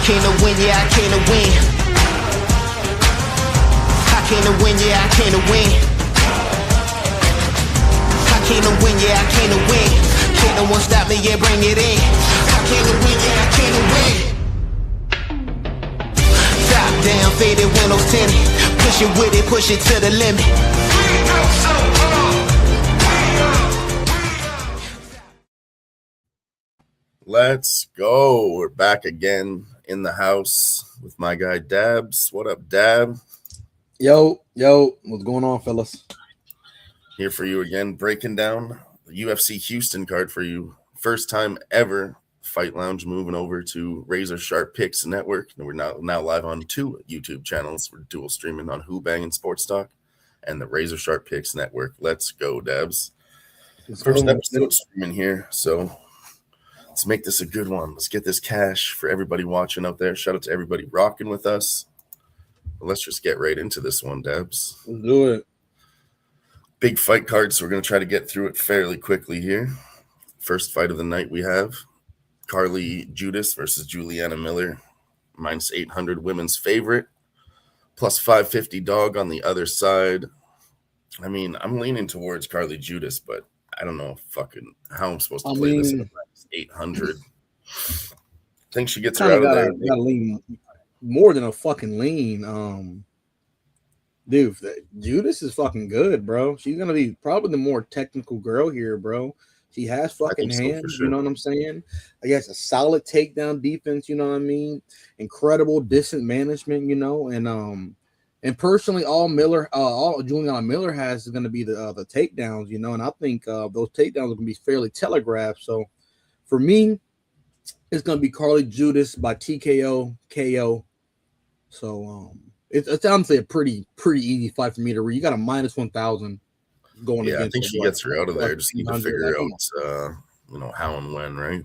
came to win, yeah, I came to win. I came to win, yeah, I came to win. I came to win, yeah, I came to win. Can't no one stop me, yeah, bring it in. I came to win, yeah, I came to win. Top down, faded windows tinted. Push it with it, push it to the limit. We go so hard. Let's go. We're back again in the house with my guy Dabs. What up, Dab? Yo, what's going on, fellas? Here for you again, breaking down the UFC Houston card for you. First time ever, Fight Lounge moving over to Razor Sharp Picks Network. And we're now live on 2 YouTube channels. We're dual streaming on Who-Bangin Sports Talk and the Razor Sharp Picks Network. Let's go, Dabs. First episode streaming here, so let's make this a good one. Let's get this cash for everybody watching out there. Shout out to everybody rocking with us. But let's just get right into this one, Dabs. Let's do it. Big fight card, so we're going to try to get through it fairly quickly here. First fight of the night we have Carly Judas versus Juliana Miller. Minus 800 women's favorite. Plus 550 dog on the other side. I mean, I'm leaning towards Carly Judas, but I don't know how I'm supposed to play this. 800. I think she gets her out of there. Gotta lean more than a fucking lean. Dude, Judas is fucking good, bro. She's gonna be probably the more technical girl here, bro. She has fucking hands, sure. You know what I'm saying? I guess a solid takedown defense, you know what I mean? Incredible distance management, you know, and personally, all Juliana Miller has is going to be the takedowns, you know, and I think those takedowns are going to be fairly telegraphed. So for me, it's going to be Carly Judas by TKO KO. So it's honestly a pretty easy fight for me to read. You got a minus 1,000 going. Yeah, I think she gets her out of there. Just need to figure out, how and when, right?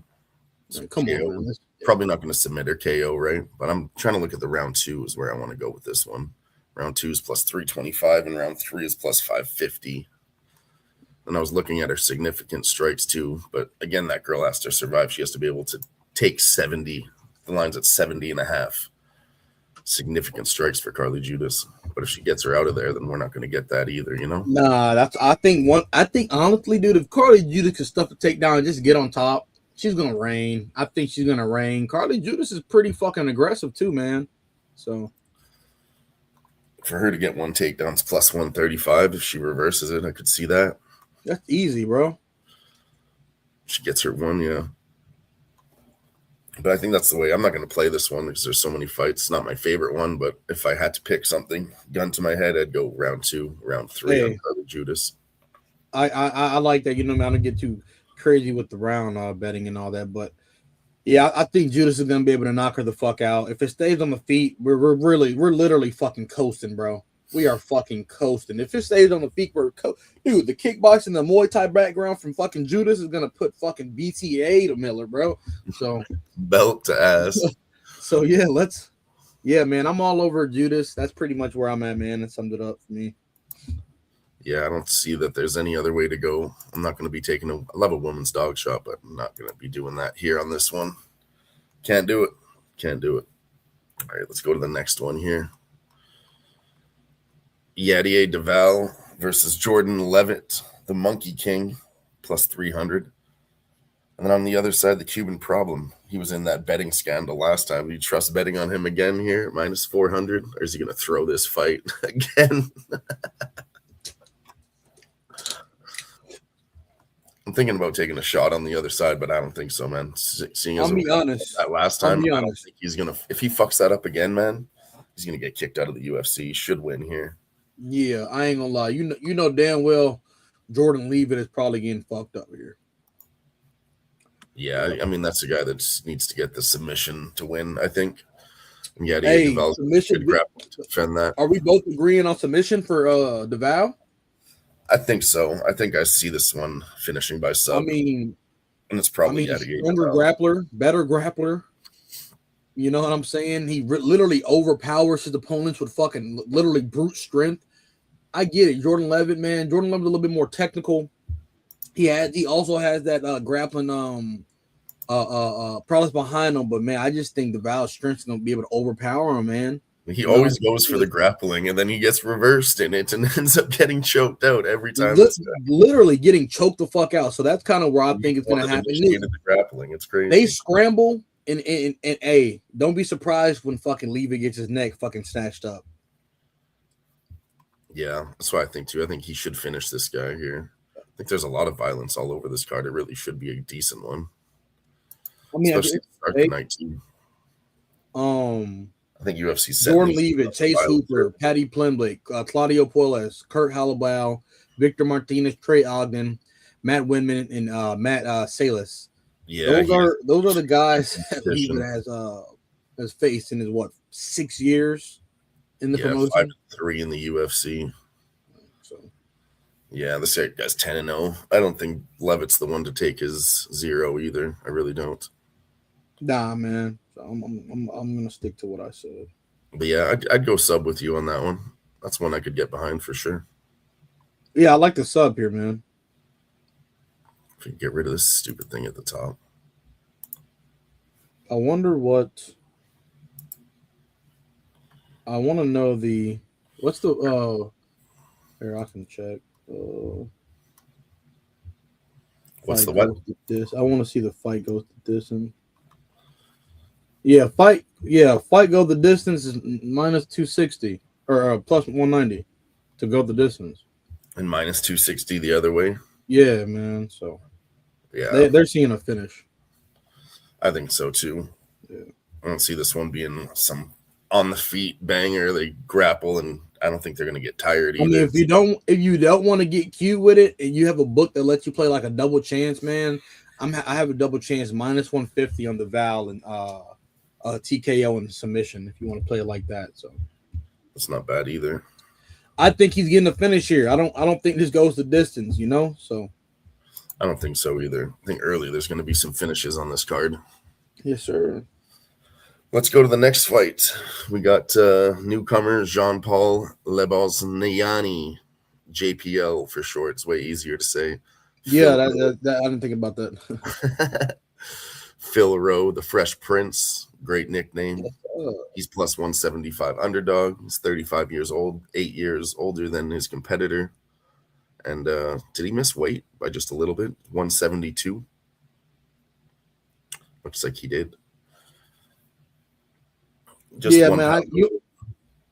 So come on, man. Probably not going to submit her KO, right? But I'm trying to look at the round 2 is where I want to go with this one. Round 2 is plus 325, and round 3 is plus 550. And I was looking at her significant strikes too. But again, that girl has to survive. She has to be able to take 70. The line's at 70 and a half. Significant strikes for Carly Judas. But if she gets her out of there, then we're not going to get that either, you know? Nah, I think honestly, dude, if Carly Judas could stuff a takedown and just get on top, she's going to reign. I think she's going to reign. Carly Judas is pretty fucking aggressive too, man. So for her to get one takedown, it's plus 135. If she reverses it, I could see that. That's easy, bro. She gets her one, yeah. But I think that's the way. I'm not going to play this one because there's so many fights. It's not my favorite one, but if I had to pick something, gun to my head, I'd go round 2, round 3 on Carly Judas. I like that. You know, I don't get too crazy with the round betting and all that, but yeah, I think Judas is gonna be able to knock her the fuck out. If it stays on the feet, we're literally fucking coasting, bro. We are fucking coasting. If it stays on the feet, dude. The kickboxing, the Muay Thai background from fucking Judas is gonna put fucking BTA to Miller, bro. So belt to ass. So yeah, man. I'm all over Judas. That's pretty much where I'm at, man. That summed it up for me. Yeah, I don't see that there's any other way to go. I'm not going to be taking I love a woman's dog shot, but I'm not going to be doing that here on this one. Can't do it. All right, let's go to the next one here. Yadier Duval versus Jordan Levitt, the Monkey King, plus 300. And then on the other side, the Cuban Problem. He was in that betting scandal last time. Do you trust betting on him again here, minus 400? Or is he going to throw this fight again? I'm thinking about taking a shot on the other side, but I don't think so, man. Seeing as I'll be honest. That last time, I don't think he's gonna. If he fucks that up again, man, he's gonna get kicked out of the UFC. He should win here. Yeah, I ain't gonna lie. You know damn well Jordan Leavitt is probably getting fucked up here. Yeah, I mean that's a guy that needs to get the submission to win. I think. And yeah, submission to defend that. Are we both agreeing on submission for Duval? I think so. I think I see this one finishing by sub. I mean, and it's probably stronger grappler, better grappler. You know what I'm saying? He literally overpowers his opponents with fucking literally brute strength. I get it. Jordan Levitt, man. Jordan Levitt a little bit more technical. He also has that grappling prowess behind him, but man, I just think the Val's strength is gonna be able to overpower him, man. He always goes for the grappling, and then he gets reversed in it and ends up getting choked out every time. Literally getting choked the fuck out. So that's kind of where I think it's gonna happen. The grappling, it's crazy. They scramble, and hey, don't be surprised when fucking Leva gets his neck fucking snatched up. Yeah, that's what I think too. I think he should finish this guy here. I think there's a lot of violence all over this card. It really should be a decent one. I mean, especially to start the night too. I think UFC said Jordan Leavitt, Chase Hooper, Patty Plemblake, Claudio Puelles, Kurt Hallabau, Victor Martinez, Trey Ogden, Matt Winman, and Matt Salas. Yeah, those are the guys that Leavitt has faced in his 6 years in the promotion. 5-3 in the UFC. So yeah, this guy's 10-0. I don't think Levitt's the one to take his 0 either. I really don't. Nah, man. I'm gonna stick to what I said. But yeah, I'd go sub with you on that one. That's one I could get behind for sure. Yeah, I like the sub here, man. If you get rid of this stupid thing at the top. I wonder what. I want to know what's the here I can check. What's the what? This I want to see the fight goes to distance. Yeah, fight go the distance is minus 260 or plus 190 to go the distance. And minus 260 the other way. Yeah, man. So yeah, they're seeing a finish. I think so too. Yeah. I don't see this one being some on the feet banger. They grapple, and I don't think they're gonna get tired either. I mean, if you don't want to get cute with it, and you have a book that lets you play like a double chance, man. I have a double chance minus 150 on the Val and TKO and submission if you want to play it like that. So that's not bad either. I think he's getting a finish here. I don't think this goes the distance, So I don't think so either. I think early there's going to be some finishes on this card. Yes, sir. Let's go to the next fight. We got newcomer Jean-Paul Lebosniani, JPL for short. It's way easier to say. Yeah, that I didn't think about that. Phil Rowe, the Fresh Prince, great nickname. He's plus 175 underdog. He's 35 years old, 8 years older than his competitor. And did he miss weight by just a little bit? 172. Looks like he did. Just yeah, man.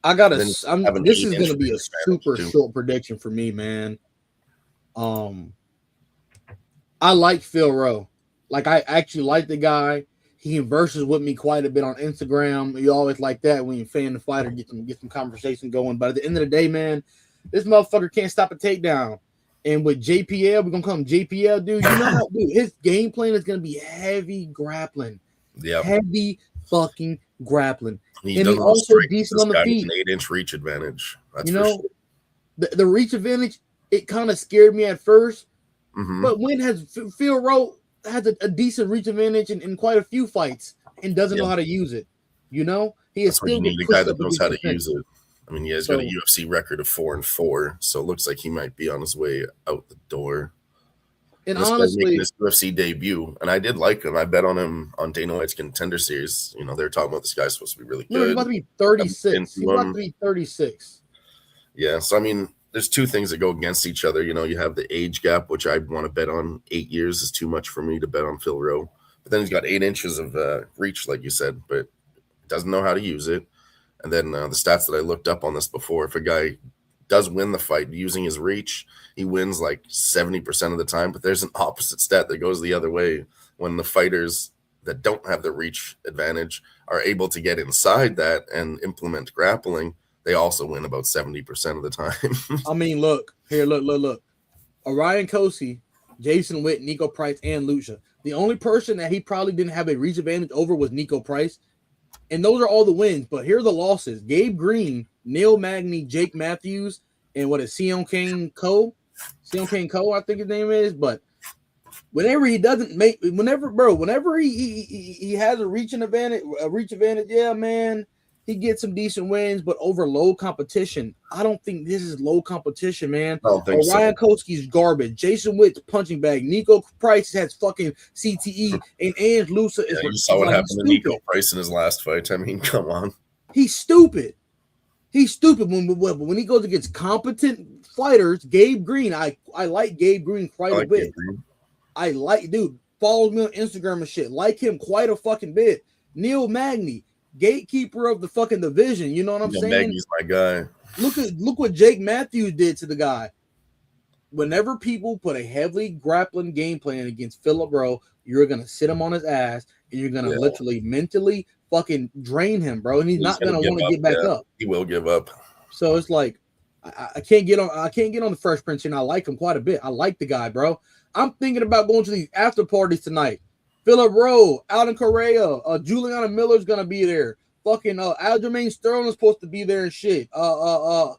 I got this is going to be a super short prediction for me, man. I like Phil Rowe. Like, I actually like the guy. He converses with me quite a bit on Instagram. You always like that when you're fan the fighter, get some conversation going. But at the end of the day, man, this motherfucker can't stop a takedown. And with JPL, we're gonna call him JPL, dude. You know how, dude, his game plan is gonna be heavy grappling. Yeah, heavy fucking grappling. He also decent on the feet. An 8-inch reach advantage. That's the reach advantage. It kind of scared me at first, mm-hmm. but when has Phil Rowe has a decent reach advantage in quite a few fights and doesn't know how to use it. He is still a guy that knows how to use it. I mean, he has got a UFC record of 4-4, so it looks like he might be on his way out the door. And honestly, making his UFC debut, and I did like him. I bet on him on Dana White's Contender Series. They're talking about this guy's supposed to be really good. He's about to be 36. He's about to be 36. Yeah, so I mean, there's two things that go against each other. You have the age gap, which I want to bet on. 8 years is too much for me to bet on Phil Rowe. But then he's got 8 inches of reach, like you said, but doesn't know how to use it. And then the stats that I looked up on this before, if a guy does win the fight using his reach, he wins like 70% of the time. But there's an opposite stat that goes the other way. When the fighters that don't have the reach advantage are able to get inside that and implement grappling, they also win about 70% of the time. I mean, look. Orion Cosey, Jason Witt, Nico Price, and Lucha. The only person that he probably didn't have a reach advantage over was Nico Price. And those are all the wins. But here are the losses. Gabe Green, Neil Magny, Jake Matthews, and what is Sion Kane Co? Sion Kane Co, I think his name is. But whenever he doesn't whenever he has a reach advantage, yeah, man, He gets some decent wins, but over low competition. I don't think this is low competition, man. I don't think Ryan Koski's garbage. Jason Witt's punching bag. Nico Price has fucking CTE, and Ange Lusa is. You saw what happened to Nico Price in his last fight. I mean, come on. He's stupid. He's stupid when he goes against competent fighters. Gabe Green, I like Gabe Green quite a bit. I like, dude, follows me on Instagram and shit. Like him quite a fucking bit. Neil Magny, gatekeeper of the fucking division. You know what I'm saying? Magny's my guy. Look what Jake Matthews did to the guy. Whenever people put a heavily grappling game plan against Philip Rowe, you're gonna sit him on his ass and you're gonna literally mentally fucking drain him, bro. And he's not gonna want to get back up. He will give up. So it's like I can't get on the Fresh Prince, and I like him quite a bit. I like the guy, bro. I'm thinking about going to these after parties tonight. Philip Rowe, Alden Correa, Juliana Miller's gonna be there. Fucking Aljamain Sterling's supposed to be there and shit.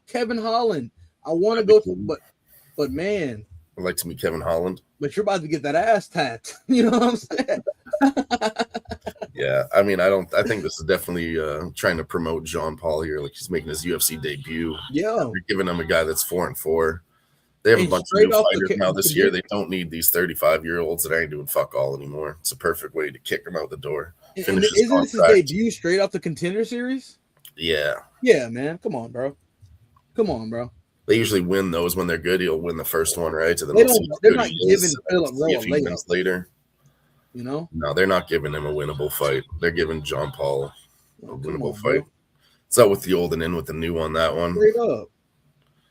Kevin Holland. I want to go to, but man, I'd like to meet Kevin Holland. But you're about to get that ass tapped. You know what I'm saying? Yeah, I mean, I think this is definitely trying to promote Jean Paul here. Like, he's making his UFC debut. Yeah, you're giving him a guy that's 4-4. They have a bunch of new fighters now this year. They don't need these 35-year-olds that ain't doing fuck all anymore. It's a perfect way to kick them out the door. Isn't this his debut straight off the Contender Series? Yeah. Yeah, man. Come on, bro. They usually win those when they're good. He'll win the first one, right? So they're not giving Philip Rowe a layup later. You know? No, they're not giving him a winnable fight. They're giving Jean Paul a winnable fight. It's out with the old and in with the new on that one. Straight up.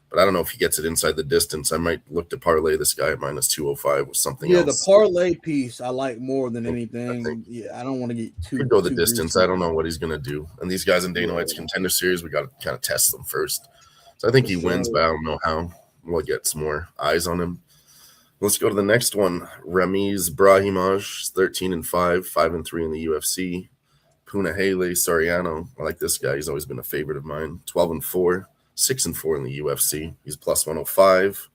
But I don't know if he gets it inside the distance. I might look to parlay this guy at -205 with something else. Yeah, the parlay piece I like more than anything. I don't want to get too. Could go the distance. I don't know what he's going to do. And these guys in Dana White's Contender Series, we got to kind of test them first. So I think he wins, but I don't know how. We'll get some more eyes on him. Let's go to the next one. Ramiz Brahimaj, 13-5, 5-3 in the UFC. Punahele Soriano. I like this guy. He's always been a favorite of mine. 12-4. 6-4 in the UFC. He's +105.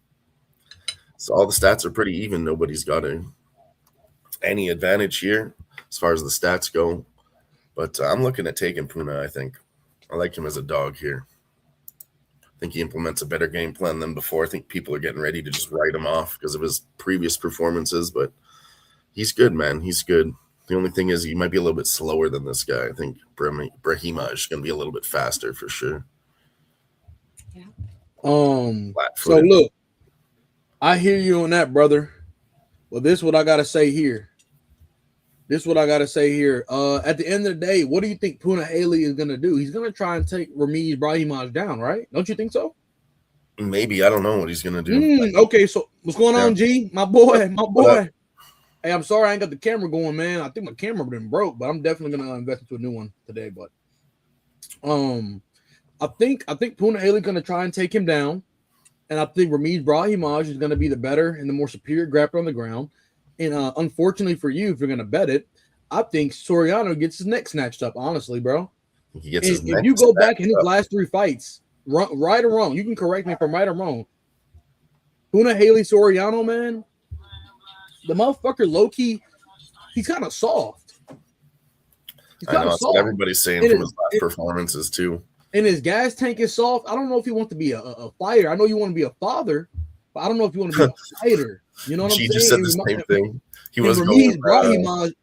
So all the stats are pretty even. Nobody's got any advantage here as far as the stats go. But I'm looking at taking Puna, I think. I like him as a dog here. I think he implements a better game plan than before. I think people are getting ready to just write him off because of his previous performances. But he's good, man. He's good. The only thing is he might be a little bit slower than this guy. I think Brahimaj is going to be a little bit faster for sure. So look, I hear you on that, brother. Well, this is what I gotta say here. At the end of the day, what do you think Punahele is gonna do? He's gonna try and take Ramiz Brahimaj down, right? Don't you think so? Maybe. I don't know what he's gonna do. Okay, so what's going on, G? My boy. Hey, I'm sorry I ain't got the camera going, man. I think my camera been broke, but I'm definitely gonna invest into a new one today. But I think Punahele is going to try and take him down, and I think Ramiz Brahimaj is going to be the better and the more superior grappler on the ground. And unfortunately for you, if you're going to bet it, I think Soriano gets his neck snatched up. Honestly, bro. If you go back in his last 3 fights, right or wrong, you can correct me if I'm right or wrong. Punahele Soriano, man, the motherfucker low key, he's kind of soft. I know that's what everybody's saying from his last performances too. And his gas tank is soft. I don't know if he wants to be a fighter. I know you want to be a father, but I don't know if you want to be a fighter. You know what I'm saying? She just said the same thing. He was going Brahimaj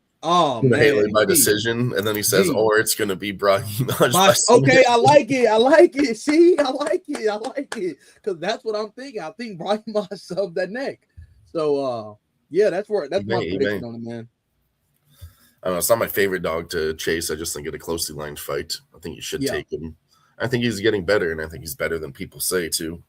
by decision, and then he says, or it's going to be Brahimaj. Okay, I like it. See, I like it. Because that's what I'm thinking. I think Brahimaj subbed that neck. So, yeah, that's my prediction on it, man. I don't know. It's not my favorite dog to chase. I just think it's a closely lined fight. I think you should take him. I think he's getting better, and I think he's better than people say, too.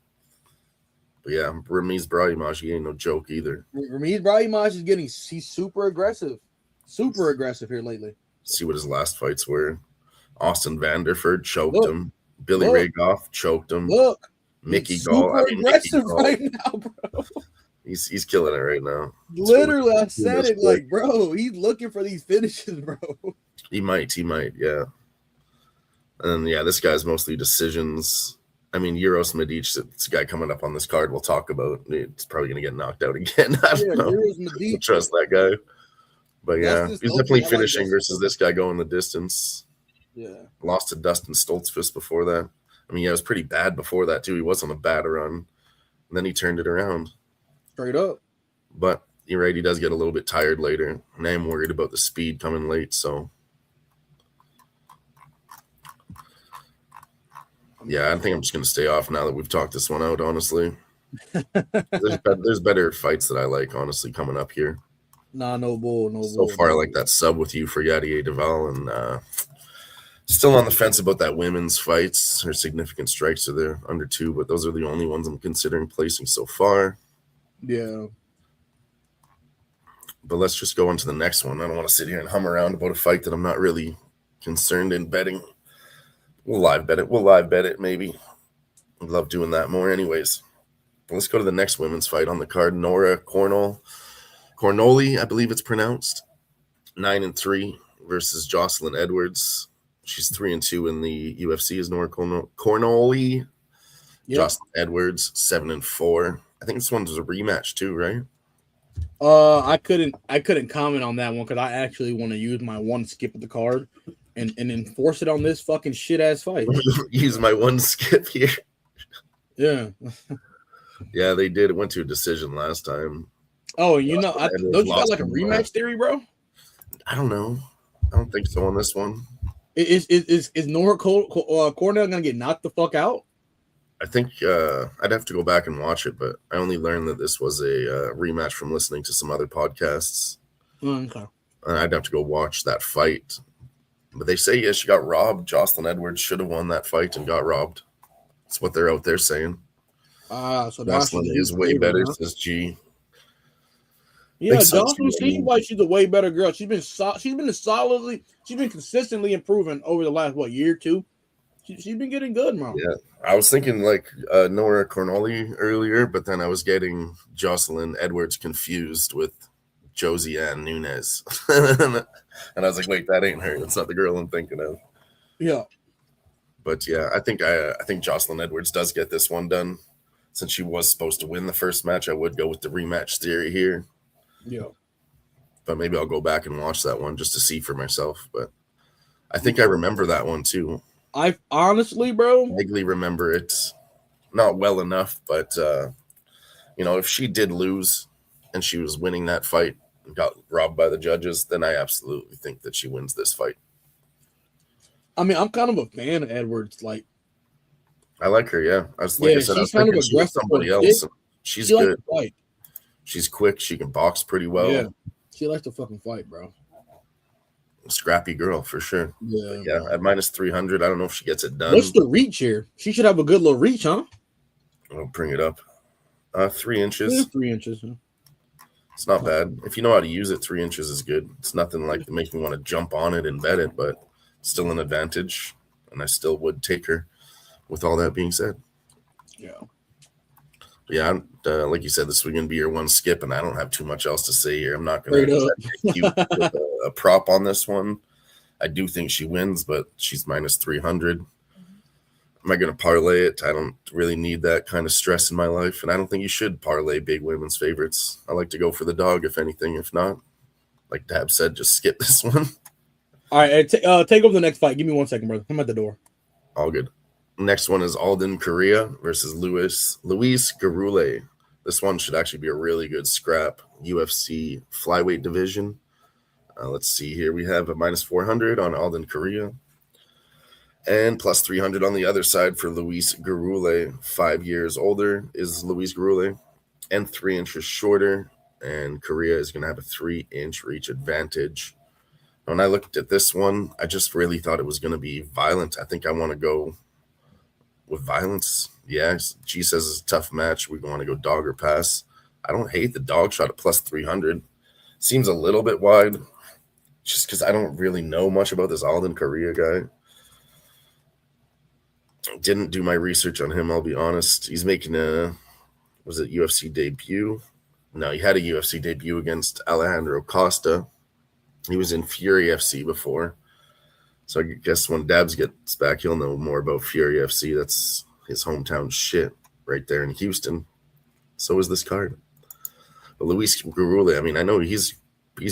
But, yeah, Ramiz Brahimaj, he ain't no joke either. Ramiz Brahimaj he's super aggressive. Super aggressive here lately. See what his last fights were. Austin Vanderford choked him. Billy Ragoff choked him. Mickey Gall. Aggressive right now, bro. He's killing it right now. Literally, I said it like, bro, he's looking for these finishes, bro. He might, yeah. And yeah, this guy's mostly decisions. I mean, Euros Medic, this guy coming up on this card we'll talk about. It's probably going to get knocked out again. I don't know. I don't trust that guy. But yeah, he's definitely finishing versus this guy going the distance. Yeah. Lost to Dustin Stoltzfus before that. I mean, yeah, it was pretty bad before that too. He was on a bad run, and then he turned it around. Straight up. But you're right, he does get a little bit tired later, and I'm worried about the speed coming late. So, yeah, I think I'm just gonna stay off now that we've talked this one out. Honestly, there's better fights that I like. Honestly, coming up here. Nah, no bull, no so bull. far, I like that sub with you for Yadier Duval, and still on the fence about that women's fights. Her significant strikes are there under 2, but those are the only ones I'm considering placing so far. Yeah. But let's just go on to the next one. I don't want to sit here and hum around about a fight that I'm not really concerned in betting. We'll live bet it maybe. I'd love doing that more anyways. But let's go to the next women's fight on the card. Nora Cornoli, I believe it's pronounced. 9-3 versus Jocelyn Edwards. She's 3-2 in the UFC. Is Nora Cornoli? Yep. Jocelyn Edwards 7-4. I think this one was a rematch too, right? I couldn't comment on that one because I actually want to use my one skip of the card and enforce it on this fucking shit ass fight. Use my one skip here. Yeah. Yeah, they did. It went to a decision last time. Oh, don't you got like a rematch theory, bro? I don't know. I don't think so on this one. Is Nora Cornell gonna get knocked the fuck out? I think I'd have to go back and watch it, but I only learned that this was a rematch from listening to some other podcasts. Okay. I'd have to go watch that fight. But they say, she got robbed. Jocelyn Edwards should have won that fight and got robbed. That's what they're out there saying. So Jocelyn is way better, says G. Yeah, Jocelyn seems like she's a way better girl. She's been consistently improving over the last year or two. She's been getting good, man. Yeah, I was thinking like Nora Cornoli earlier, but then I was getting Jocelyn Edwards confused with Josiane Nunes, and I was like, wait, that ain't her. That's not the girl I'm thinking of. Yeah, but yeah, I think Jocelyn Edwards does get this one done. Since she was supposed to win the first match, I would go with the rematch theory here. Yeah, but maybe I'll go back and watch that one just to see for myself. But I think I remember that one too. I honestly, bro, vaguely remember it, not well enough, but if she did lose and she was winning that fight and got robbed by the judges, then I absolutely think that she wins this fight. I mean, I'm kind of a fan of Edwards. Like, I like her, yeah. I said, she's kind of aggressive. Somebody else. She's good. Fight. She's quick. She can box pretty well. Yeah, she likes to fucking fight, bro. Scrappy girl for sure. Yeah. At -300, I don't know if she gets it done. What's the reach here? She should have a good little reach, huh? I'll bring it up. 3 inches. Yeah, 3 inches. Huh? It's not bad. If you know how to use it, 3 inches is good. It's nothing like to make me want to jump on it and bet it, but still an advantage. And I still would take her with all that being said. Yeah. Yeah, like you said, this is going to be your one skip, and I don't have too much else to say here. I'm not going to take you with a prop on this one. I do think she wins, but she's -300. Am I going to parlay it? I don't really need that kind of stress in my life, and I don't think you should parlay big women's favorites. I like to go for the dog, if anything. If not, like Dab said, just skip this one. All right, take over the next fight. Give me 1 second, brother. I'm at the door. All good. Next one is Alden Correa versus Luis Garule. This one should actually be a really good scrap. UFC flyweight division. Let's see here. We have a -400 on Alden Correa and +300 on the other side for Luis Garule. 5 years older is Luis Garule and 3 inches shorter. And Correa is going to have a 3-inch reach advantage. When I looked at this one, I just really thought it was going to be violent. I think I want to go with violence. Yeah, G says it's a tough match. We want to go dog or pass. I don't hate the dog shot at +300. Seems a little bit wide just because I don't really know much about this Alden Correa guy. Didn't do my research on him, I'll be honest. He's making was it UFC debut? No, he had a UFC debut against Alejandro Costa. He was in Fury FC before. So I guess when Dabs gets back, he'll know more about Fury FC. That's his hometown shit right there in Houston. So is this card. But Luis Garule, I mean, I know he's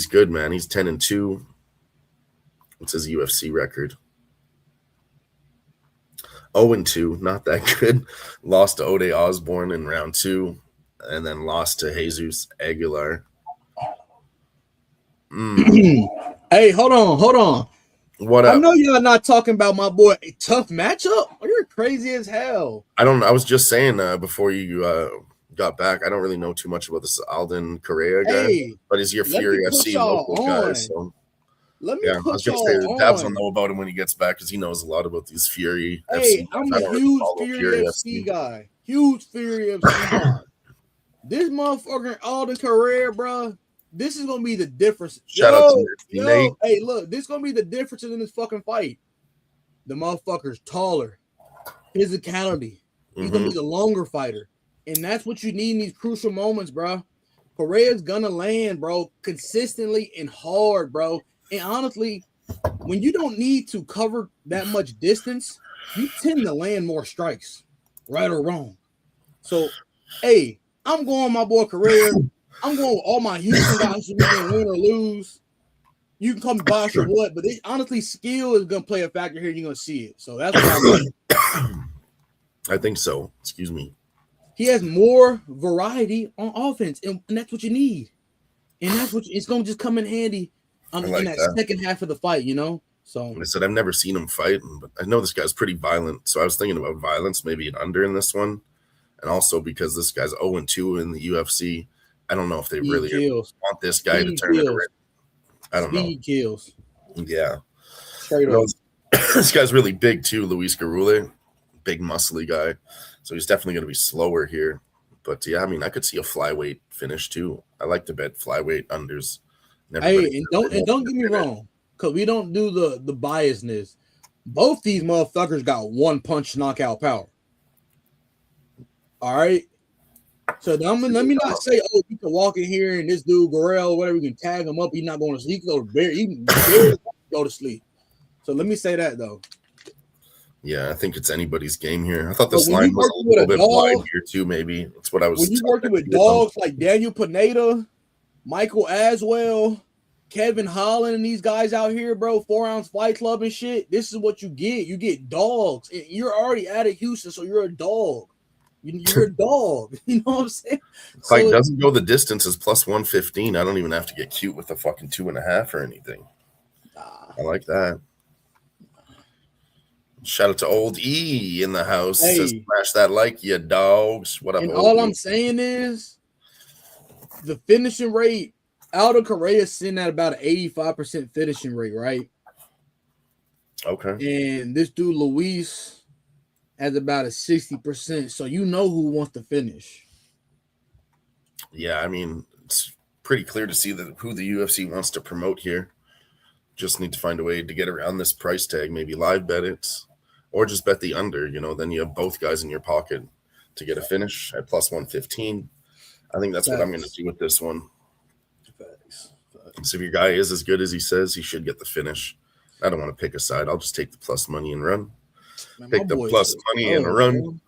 good, man. He's 10-2. What's his UFC record? 0-2, not that good. Lost to Ode Osborne in round 2, and then lost to Jesus Aguilar. Hey, hold on. What up? I know y'all not talking about my boy. A tough matchup. You're crazy as hell. I was just saying before you got back, I don't really know too much about this Alden Correa guy, but he's your Fury FC local guy. So let me put y'all on. Dabs will know about him when he gets back because he knows a lot about these Fury FC. FC. I'm a huge Fury FC guy. Huge Fury FC guy. This motherfucker Alden Correa, bro. This is gonna be the difference. Shout out to Nate. Hey, look, this is gonna be the difference in this fucking fight. The motherfucker's taller, physicality. He's gonna be the longer fighter, and that's what you need in these crucial moments, bro. Correa's gonna land, bro, consistently and hard, bro. And honestly, when you don't need to cover that much distance, you tend to land more strikes, right or wrong. So, hey, I'm going my boy Correa. I'm going with all my Houston guys who can win or lose. You can call me Bosh or what, but honestly, skill is going to play a factor here. You're going to see it. So that's what I'm doing. I think so. Excuse me. He has more variety on offense, and that's what you need. And that's what it's going to just come in handy in that second half of the fight, you know? So I said, I've never seen him fight, but I know this guy's pretty violent. So I was thinking about violence, maybe an under in this one. And also because this guy's 0-2 in the UFC. I don't know if they really want this guy to turn it around. I don't know. Speed kills. Yeah. Straight up. This guy's really big too, Luis Garule. Big, muscly guy. So he's definitely going to be slower here. But yeah, I mean, I could see a flyweight finish too. I like to bet flyweight unders. Hey, don't get me wrong, because we don't do the biasness. Both these motherfuckers got one punch knockout power. All right. So let me not say, oh, you can walk in here and this dude Gorell, whatever, you can tag him up. He's not going to sleep. He can barely go to sleep. So let me say that though. Yeah, I think it's anybody's game here. I thought this line was a little bit wide here too. Maybe that's what I was. When you working with dogs like Daniel Pineda, Michael Aswell, Kevin Holland, and these guys out here, bro, 4 Ounce Fight Club and shit. This is what you get. You get dogs. And you're already out of Houston, so you're a dog. You're a dog. You know what I'm saying? Fight doesn't go the distance as plus 115. I don't even have to get cute with the fucking 2.5 or anything. I like that. Shout out to Old E in the house. Hey. Says, smash that like, you dogs. What up, and Old all E? I'm saying is the finishing rate, Aldo Correa is sitting at about an 85% finishing rate, right? Okay. And this dude, Luis, has about a 60%. So you know who wants to finish. Yeah, I mean, it's pretty clear to see who the UFC wants to promote here. Just need to find a way to get around this price tag. Maybe live bet it or just bet the under. You know, then you have both guys in your pocket to get a finish at plus 115. I think that's what I'm going to do with this one. So if your guy is as good as he says, he should get the finish. I don't want to pick a side. I'll just take the plus money and run. Man, pick the plus money and run. Man.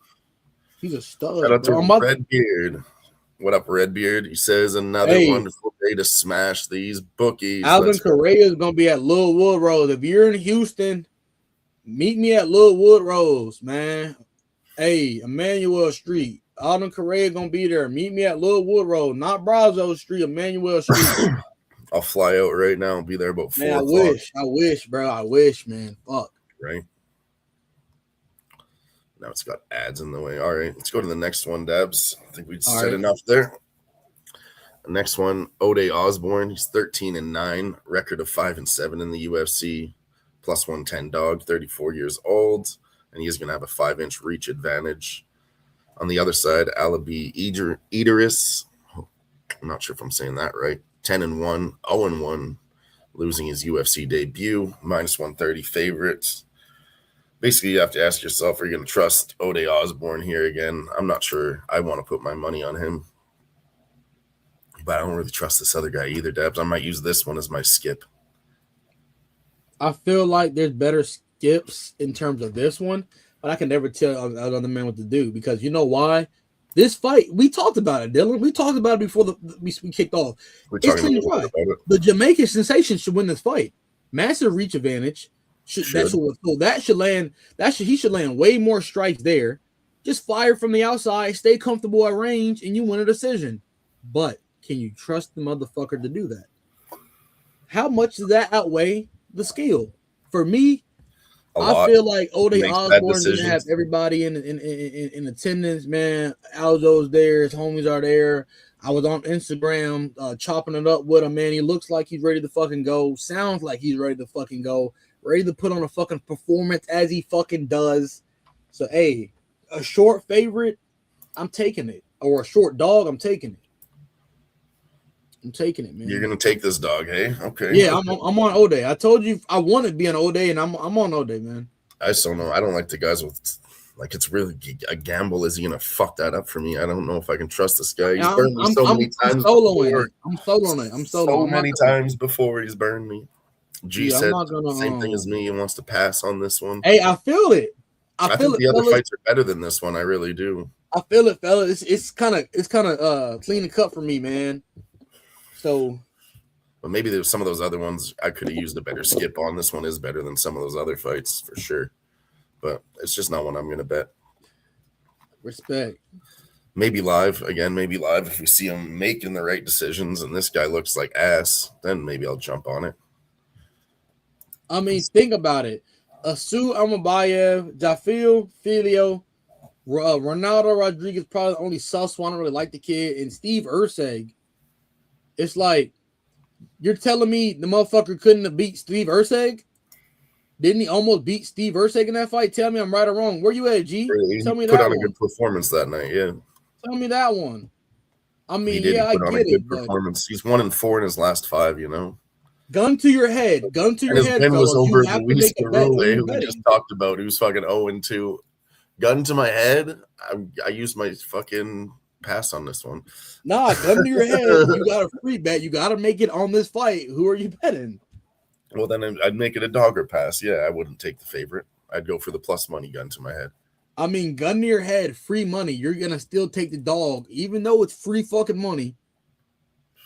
He's a stud. Shout out to Redbeard. What up, Redbeard? He says another wonderful day to smash these bookies. Alvin Correa is going to be at Lil Woodrose. If you're in Houston, meet me at Lil Woodrose, man. Hey, Emmanuel Street. Alvin Correa going to be there. Meet me at Lil Woodrose, not Brazo Street, Emmanuel Street. I'll fly out right now and be there about 4 o'clock. I wish, bro. I wish, man. Fuck. Right. Now it's got ads in the way. All right, let's go to the next one, Dabs. I think we said enough there. The next one, Ode Osborne. He's 13-9, record of 5-7 in the UFC, plus 110 dog, 34 years old, and he's going to have a 5-inch reach advantage. On the other side, Alabi Idris. I'm not sure if I'm saying that right. 10-1, 0-1, losing his UFC debut, minus 130 favorites. Basically, you have to ask yourself, are you going to trust Ode Osborne here again? I'm not sure I want to put my money on him. But I don't really trust this other guy either, Debs. I might use this one as my skip. I feel like there's better skips in terms of this one, but I can never tell another man what to do because you know why? This fight, we talked about it, Dylan. We talked about it before we kicked off. We're talking about it. The Jamaican sensation should win this fight. Massive reach advantage. That should land. He should land way more strikes there. Just fire from the outside, stay comfortable at range, and you win a decision. But can you trust the motherfucker to do that? How much does that outweigh the skill? For me, I feel like Ode Osborne's gonna have everybody in attendance, man. Aljo's there, his homies are there. I was on Instagram chopping it up with him, man. He looks like he's ready to fucking go. Sounds like he's ready to fucking go. Ready to put on a fucking performance as he fucking does. So, hey, a short favorite, I'm taking it. Or a short dog, I'm taking it. I'm taking it, man. You're gonna take this dog, hey? Okay. Yeah, I'm on Ode. I told you I wanted to be on Ode, and I'm on Ode, man. I just don't know. I don't like the guys with it's really a gamble. Is he gonna fuck that up for me? I don't know if I can trust this guy. He's burned me so many times. I'm soloing it. So many times before he's burned me. G said the same thing as me. He wants to pass on this one. Hey, I feel it. I feel think the other fights are better than this one. I really do. I feel it, fella. It's kind of clean and cut for me, man. So, but maybe there's some of those other ones I could have used a better skip on. This one is better than some of those other fights for sure. But it's just not one I'm going to bet. Respect. Maybe live. Again, maybe live. If we see him making the right decisions and this guy looks like ass, then maybe I'll jump on it. I mean, think about it. Asu Amabayev, Jafil Filio, Ronaldo Rodriguez, probably the only sus one. I don't really like the kid. And Steve Erceg. It's like, you're telling me the motherfucker couldn't have beat Steve Erceg? Didn't he almost beat Steve Erceg in that fight? Tell me I'm right or wrong. Where you at, G? Tell me that one. Put on a good performance that night, yeah. Tell me that one. I mean, I get it. Performance. He's 1-4 in his last 5, you know. Gun to your head. Gun to your head. His win was over Luis Cerule, who we just talked about, who's fucking 0-2. Gun to my head. I used my fucking pass on this one. Nah, gun to your head. You got a free bet. You got to make it on this fight. Who are you betting? Well, then I'd make it a dogger pass. Yeah, I wouldn't take the favorite. I'd go for the plus money gun to my head. I mean, gun to your head, free money. You're going to still take the dog, even though it's free fucking money.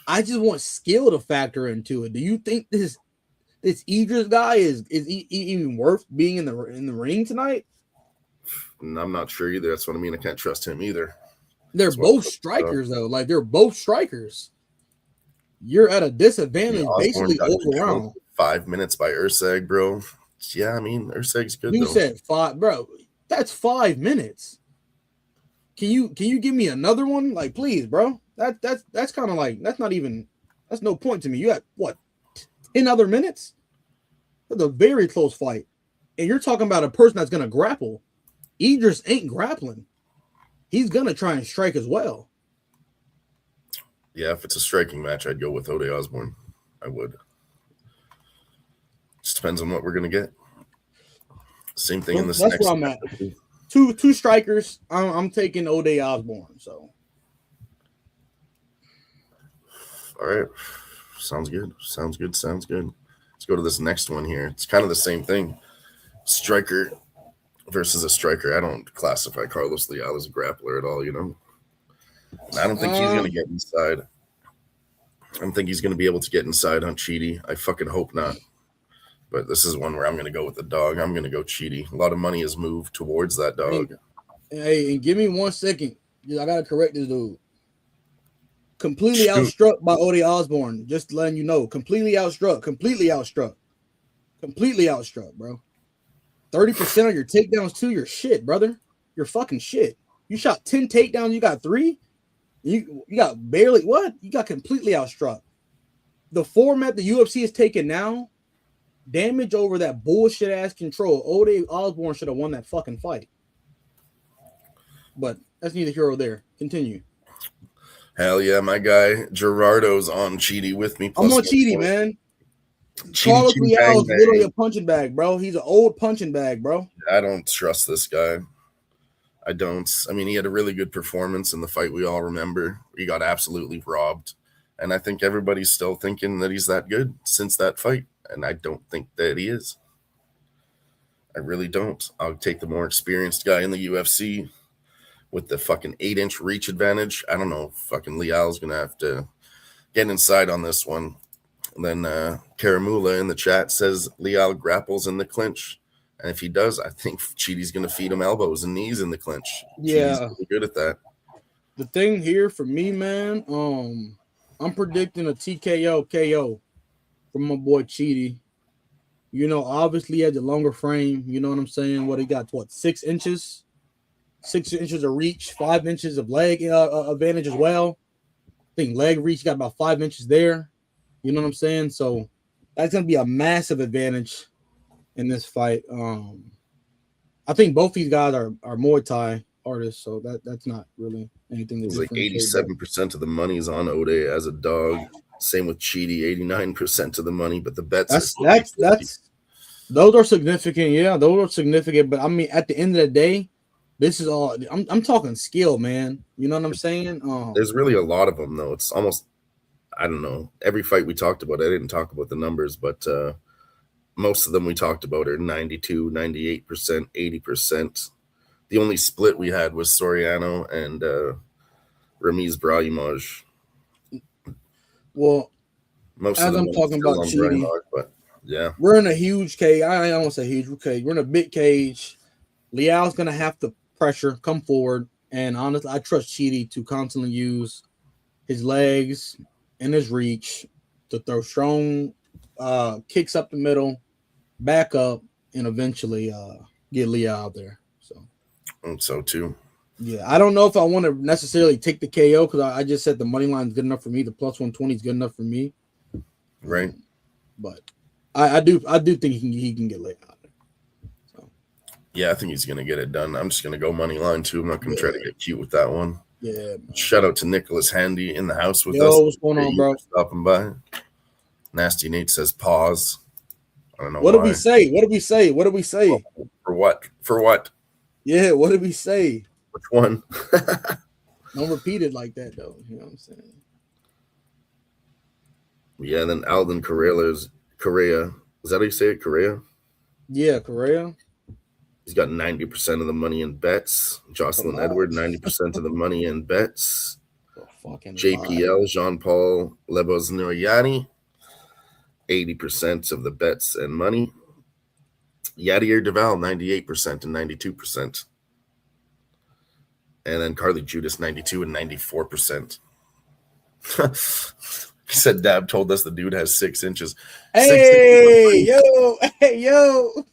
I just want skill to factor into it. Do you think this Idris guy is even worth being in the ring tonight? And I'm not sure either. That's what I mean. I can't trust him either. They're both strikers, though. Like, they're both strikers. You're at a disadvantage, basically, all around. 5 minutes by Erceg, bro. Yeah, I mean, Erceg's good, You said 5, bro. That's 5 minutes. Can you give me another one? Like, please, bro. That's kind of like, that's no point to me. You got, what, 10 other minutes? That's a very close fight. And you're talking about a person that's going to grapple. Idris ain't grappling. He's going to try and strike as well. Yeah, if it's a striking match, I'd go with Ode Osborne. I would. Just depends on what we're going to get. Same thing in this next. That's where I'm at. Two strikers. I'm taking Ode Osborne. So. All right. Sounds good. Let's go to this next one here. It's kind of the same thing. Striker versus a striker. I don't classify Carlos Leal as a grappler at all, you know. I don't think he's going to get inside. I don't think he's going to be able to get inside on Chidi. I fucking hope not. But this is one where I'm going to go with the dog. I'm going to go Chidi. A lot of money has moved towards that dog. Hey, and give me 1 second. I got to correct this dude. Completely outstruck by Ode Osborne. Just letting you know. Completely outstruck, bro. 30% of your takedowns too. You're shit, brother. You're fucking shit. You shot 10 takedowns. You got 3. You got barely what? You got completely outstruck. The format the UFC is taking now, damage over that bullshit ass control. Ode Osborne should have won that fucking fight. But that's neither here or there. Continue. Hell yeah, my guy Gerardo's on Chidi with me. I'm on Chidi, man. Carlos Leal is literally a punching bag, bro. He's an old punching bag, bro. I don't trust this guy. I don't. I mean, he had a really good performance in the fight we all remember. He got absolutely robbed. And I think everybody's still thinking that he's that good since that fight. And I don't think that he is. I really don't. I'll take the more experienced guy in the UFC with the fucking 8-inch reach advantage. I don't know. Fucking Leal's going to have to get inside on this one. And then Karamula in the chat says Leal grapples in the clinch. And if he does, I think Chidi's going to feed him elbows and knees in the clinch. Yeah. Chidi's really good at that. The thing here for me, man, I'm predicting a TKO KO from my boy Chidi. You know, obviously he has a longer frame. You know what I'm saying? What he got? What, 6 inches? 6 inches of reach, 5 inches of leg advantage as well. I think leg reach got about 5 inches there. You know what I'm saying? So that's gonna be a massive advantage in this fight. I think both these guys are Muay Thai artists, so that's not really anything. It's like 87% of the money is on Ode as a dog. Same with Chidi, 89% of the money, but the bets that's those are significant. Yeah, those are significant. But I mean, at the end of the day, this is all I'm talking skill, man. You know what I'm saying? There's really a lot of them, though. It's almost, I don't know. Every fight we talked about, I didn't talk about the numbers, but most of them we talked about are 92, 98%, 80%. The only split we had was Soriano and Ramiz Brahimaj. Well, most as I'm talking about Chidi, but yeah, we're in a huge cage. I don't want to say huge cage. We're in a big cage. Liao's gonna have to pressure, come forward, and honestly, I trust Chidi to constantly use his legs and his reach to throw strong kicks up the middle, back up, and eventually get Liao out there. So too. Yeah, I don't know if I want to necessarily take the KO because I just said the money line is good enough for me. The plus 120 is good enough for me. Right. But I do think he can get laid out there. So. Yeah, I think he's gonna get it done. I'm just gonna go money line too. I'm not gonna try to get cute with that one. Yeah. Man. Shout out to Nicholas Handy in the house with us. What's going on, bro? Stopping by. Nasty Nate says pause. I don't know. What did we say? What did we say? What did we say? For what? For what? Yeah, what did we say? Which one? Don't repeat it like that, though. You know what I'm saying? Yeah, then Alden Correa. Is that how you say it? Correa? Yeah, Correa. He's got 90% of the money in bets. Jocelyn Edward, 90% of the money in bets. JPL, Jean-Paul Lebosnoyani, 80% of the bets and money. Yadier Duval, 98% and 92%. And then Carly Judas, 92 and 94%. He said Dab told us the dude has 6 inches. Hey, yo.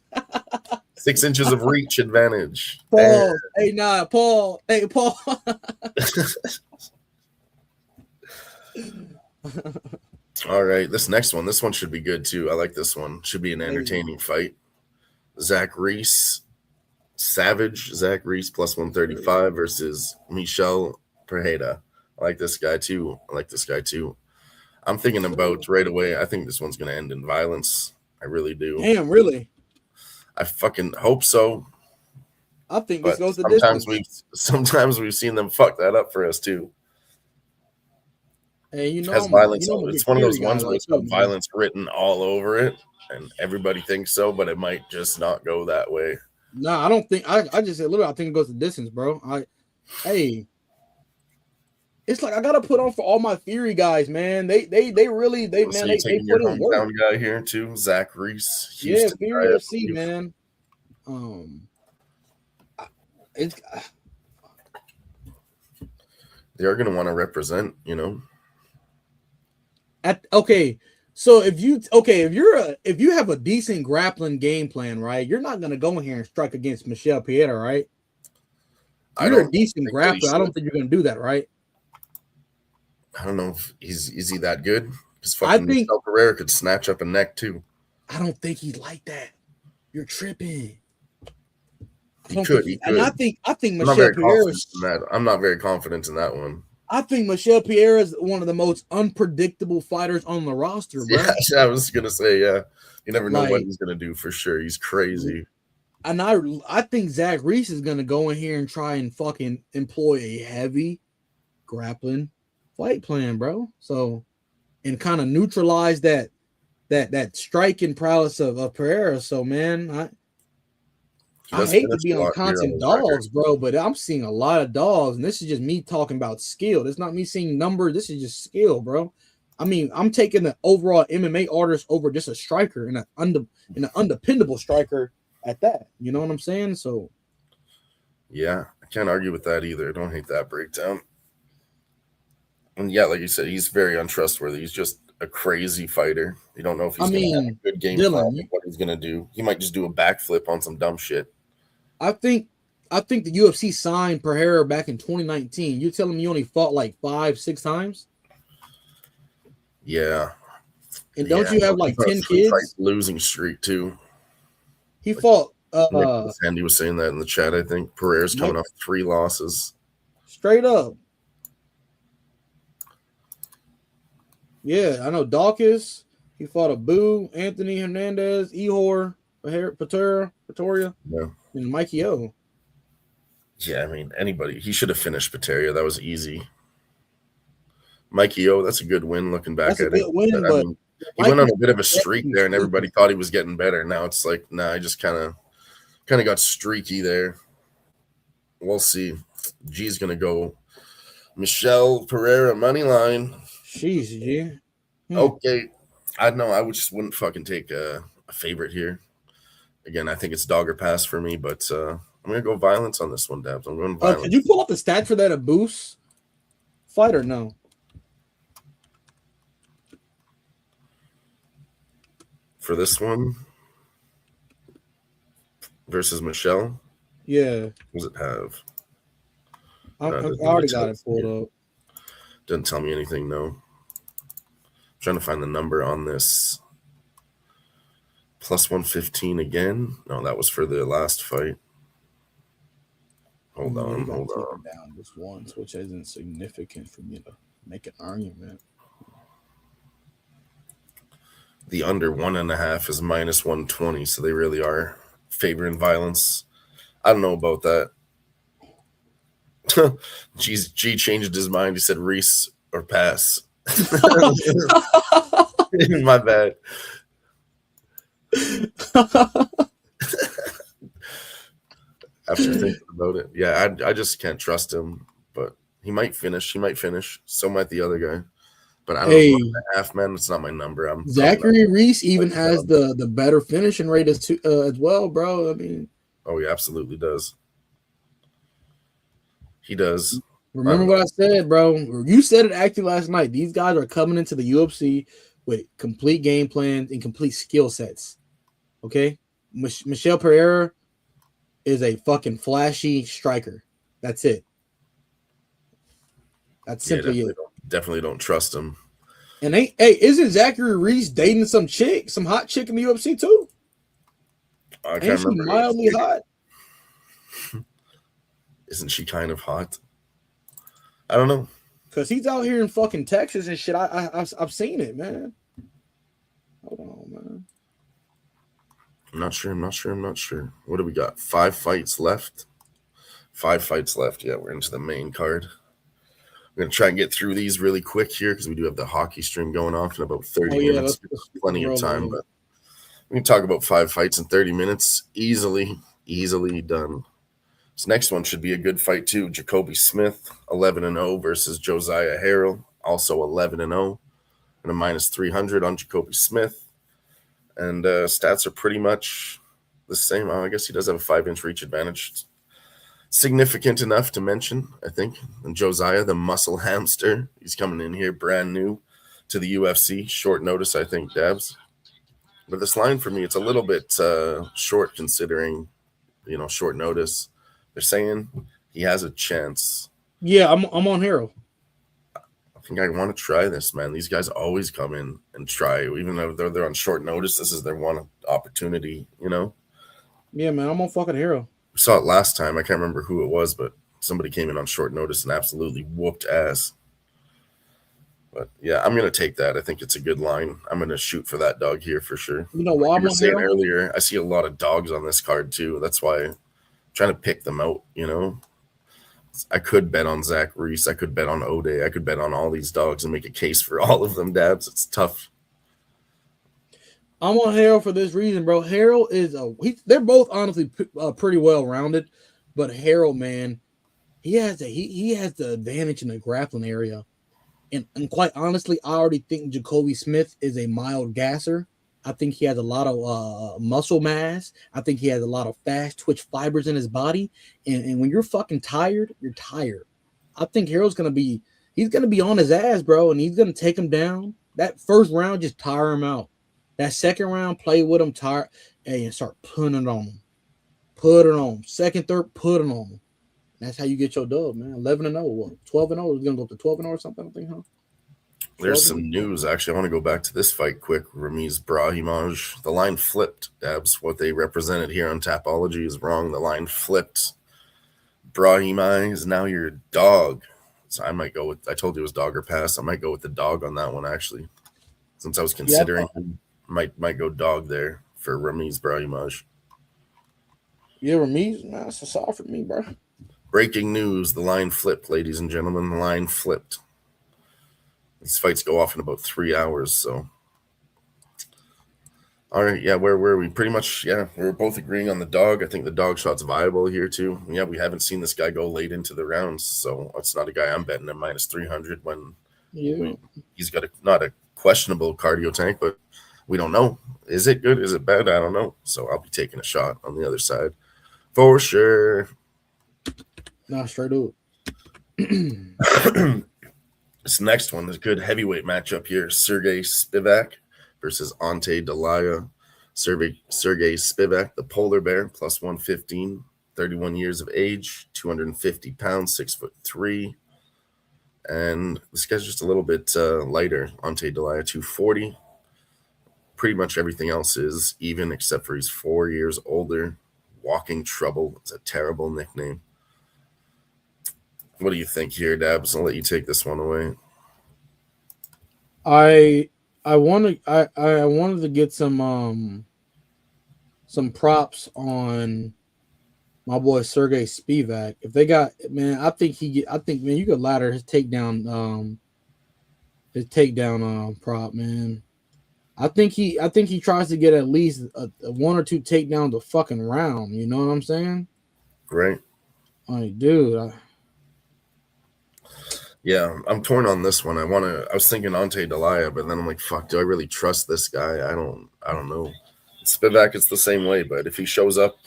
6 inches of reach advantage. Paul. Paul. Hey, Paul. All right, this next one. This one should be good, too. I like this one. Should be an entertaining fight. Zach Reese, Savage. Zach Reese plus 135 versus Michel Pereira. I like this guy, too. I'm thinking about right away. I think this one's going to end in violence. I really do. Damn, really? I fucking hope so. I think this goes the distance. Sometimes we've seen them fuck that up for us, too. Hey, you know, has violence. It's one of those ones where it's got violence written all over it, and everybody thinks so, but it might just not go that way. No, I don't think. I just said literally. I think it goes the distance, bro. It's like I gotta put on for all my Fury guys, man. They really they put in work. Guy here too, Zach Reese. Houston, yeah, Fury FC, man. They are gonna want to represent, you know. So if you have a decent grappling game plan, right? You're not gonna go in here and strike against Michel Pereira, right? You're a decent grappler. I don't think you're gonna do that, right? I don't know if is he that good? Because fucking Michel Pereira could snatch up a neck too. I don't think he's like that. You're tripping. He could. And I think Michel Pereira. I'm not very confident in that one. I think Michel Pereira is one of the most unpredictable fighters on the roster, bro. Yeah, I was gonna say, yeah. You never know what he's gonna do for sure. He's crazy. And I think Zach Reese is gonna go in here and try and fucking employ a heavy grappling fight plan, bro. So, and kind of neutralize that striking prowess of Pereira. So, man, I hate to be on constant dogs, bro, but I'm seeing a lot of dogs, and this is just me talking about skill. It's not me seeing numbers. This is just skill, bro. I mean, I'm taking the overall MMA artist over just a striker and an undependable striker at that. You know what I'm saying? So, yeah, I can't argue with that either. I don't hate that breakdown. And yeah, like you said, he's very untrustworthy. He's just a crazy fighter. You don't know if he's going to have a good game plan, what he's going to do. He might just do a backflip on some dumb shit. I think the UFC signed Pereira back in 2019. You're telling me you only fought like 5-6 times? Yeah. And don't you have like 10 kids? Losing streak too. He fought. Sandy was saying that in the chat. I think Pereira's coming off 3 losses. Straight up. Yeah, I know Dawkins. He fought Abu, Anthony Hernandez, Ihor, Pretoria, and Mikey O. Yeah, I mean, anybody. He should have finished Pretoria. That was easy. Mikey O, that's a good win looking back at it. Win, but, I mean, he went on a bit of a streak there, and everybody thought he was getting better. Now it's like, nah, I just kind of got streaky there. We'll see. G's going to go Michelle Pereira money line. Jeez, G. Okay. I know I just wouldn't fucking take a favorite here. Again, I think it's dog or pass for me, but I'm going to go violence on this one, Dabs. I'm going violence. Could you pull up the stat for that Abus fight or no? For this one versus Michelle? Yeah. What does it have? I already got it pulled up. Doesn't tell me anything, no. I'm trying to find the number on this. Plus 115 again. No, that was for the last fight. Hold on. Down just once, which isn't significant for me to make an argument. The under 1.5 is minus 120, so they really are favoring violence. I don't know about that. G changed his mind. He said Reese or pass. My bad. After thinking about it, yeah, I just can't trust him. But he might finish. So might the other guy. But I don't know. 1.5, man. It's not my number. Zachary Reese even has the better finishing rate as well, bro. I mean, oh, he absolutely does. He does. Remember what I said, bro. You said it actually last night. These guys are coming into the UFC with complete game plans and complete skill sets. Okay, Michelle Pereira is a fucking flashy striker. That's it. That's simply it. Definitely don't trust him. And isn't Zachary Reese dating some hot chick in the UFC too? I can't remember. She mildly hot. Isn't she kind of hot? I don't know. Cause he's out here in fucking Texas and shit. I've seen it, man. Hold on, man. I'm not sure. What do we got? 5 fights left. 5 fights left. Yeah, we're into the main card. We're going to try and get through these really quick here because we do have the hockey stream going off in about 30 minutes. Plenty of time, but we can talk about 5 fights in 30 minutes. Easily done. This next one should be a good fight too. Jacoby Smith, 11-0 versus Josiah Harrell, also 11-0, and a minus 300 on Jacoby Smith. And stats are pretty much the same. I guess he does have a 5-inch reach advantage. It's significant enough to mention, I think. And Josiah, the muscle hamster, he's coming in here brand new to the UFC. Short notice, I think, Dabs. But this line for me, it's a little bit short considering, short notice. They're saying he has a chance. Yeah, I'm on Harrell. I think I want to try this, man. These guys always come in and try, even though they're on short notice. This is their one opportunity, Yeah, man, I'm on fucking Harrell. We saw it last time. I can't remember who it was, but somebody came in on short notice and absolutely whooped ass. But yeah, I'm gonna take that. I think it's a good line. I'm gonna shoot for that dog here for sure. You know why I'm saying earlier? I see a lot of dogs on this card too. That's why I'm trying to pick them out. I could bet on Zach Reese. I could bet on O'Day. I could bet on all these dogs and make a case for all of them, Dabs. It's tough. I'm on Harrell for this reason, bro. Harrell is they're both honestly pretty well rounded, but Harrell, man, he has the advantage in the grappling area. And quite honestly, I already think Jacoby Smith is a mild gasser. I think he has a lot of muscle mass. I think he has a lot of fast twitch fibers in his body. And when you're fucking tired, you're tired. I think he's gonna be on his ass, bro, and he's gonna take him down. That first round, just tire him out. That second round, play with him, tire, and start putting it on him. Put it on him. Second, third, put it on him. That's how you get your dub, man. 11-0, what? 12-0? It's gonna go up to 12-0 or something, I think, huh? There's some news. Actually, I want to go back to this fight quick. Ramiz Brahimaj. The line flipped, Dabs. What they represented here on Tapology is wrong. The line flipped. Brahimaj is now your dog. So I might go with, I told you it was dog or pass. I might go with the dog on that one, actually. Since I was considering, might go dog there for Ramiz Brahimaj. Yeah, Ramiz, man, that's a soft for me, bro. Breaking news. The line flipped, ladies and gentlemen. The line flipped. These fights go off in about 3 hours, so. All right, yeah, where were we? Pretty much, yeah, we're both agreeing on the dog. I think the dog shot's viable here, too. Yeah, we haven't seen this guy go late into the rounds, so it's not a guy I'm betting at minus 300 when he's got not a questionable cardio tank, but we don't know. Is it good? Is it bad? I don't know. So I'll be taking a shot on the other side for sure. Nah, straight up. This next one is a good heavyweight matchup here. Sergey Spivak versus Ante Delaya. Sergey Spivak, the polar bear, plus 115, 31 years of age, 250 pounds, 6'3". And this guy's just a little bit lighter. Ante Delaya, 240. Pretty much everything else is even except for he's 4 years older. Walking Trouble is a terrible nickname. What do you think here, Dabs? I'll let you take this one away. I wanted to get some props on my boy Sergey Spivak. If they got, man, I think man, you could ladder his takedown prop, man. I think he tries to get at least a 1 or 2 takedowns a fucking round. You know what I'm saying? Right. Like, dude. Yeah, I'm torn on this one. I was thinking Ante Delaya, but then I'm like, fuck, do I really trust this guy? I don't know. Spivak, it's the same way, but if he shows up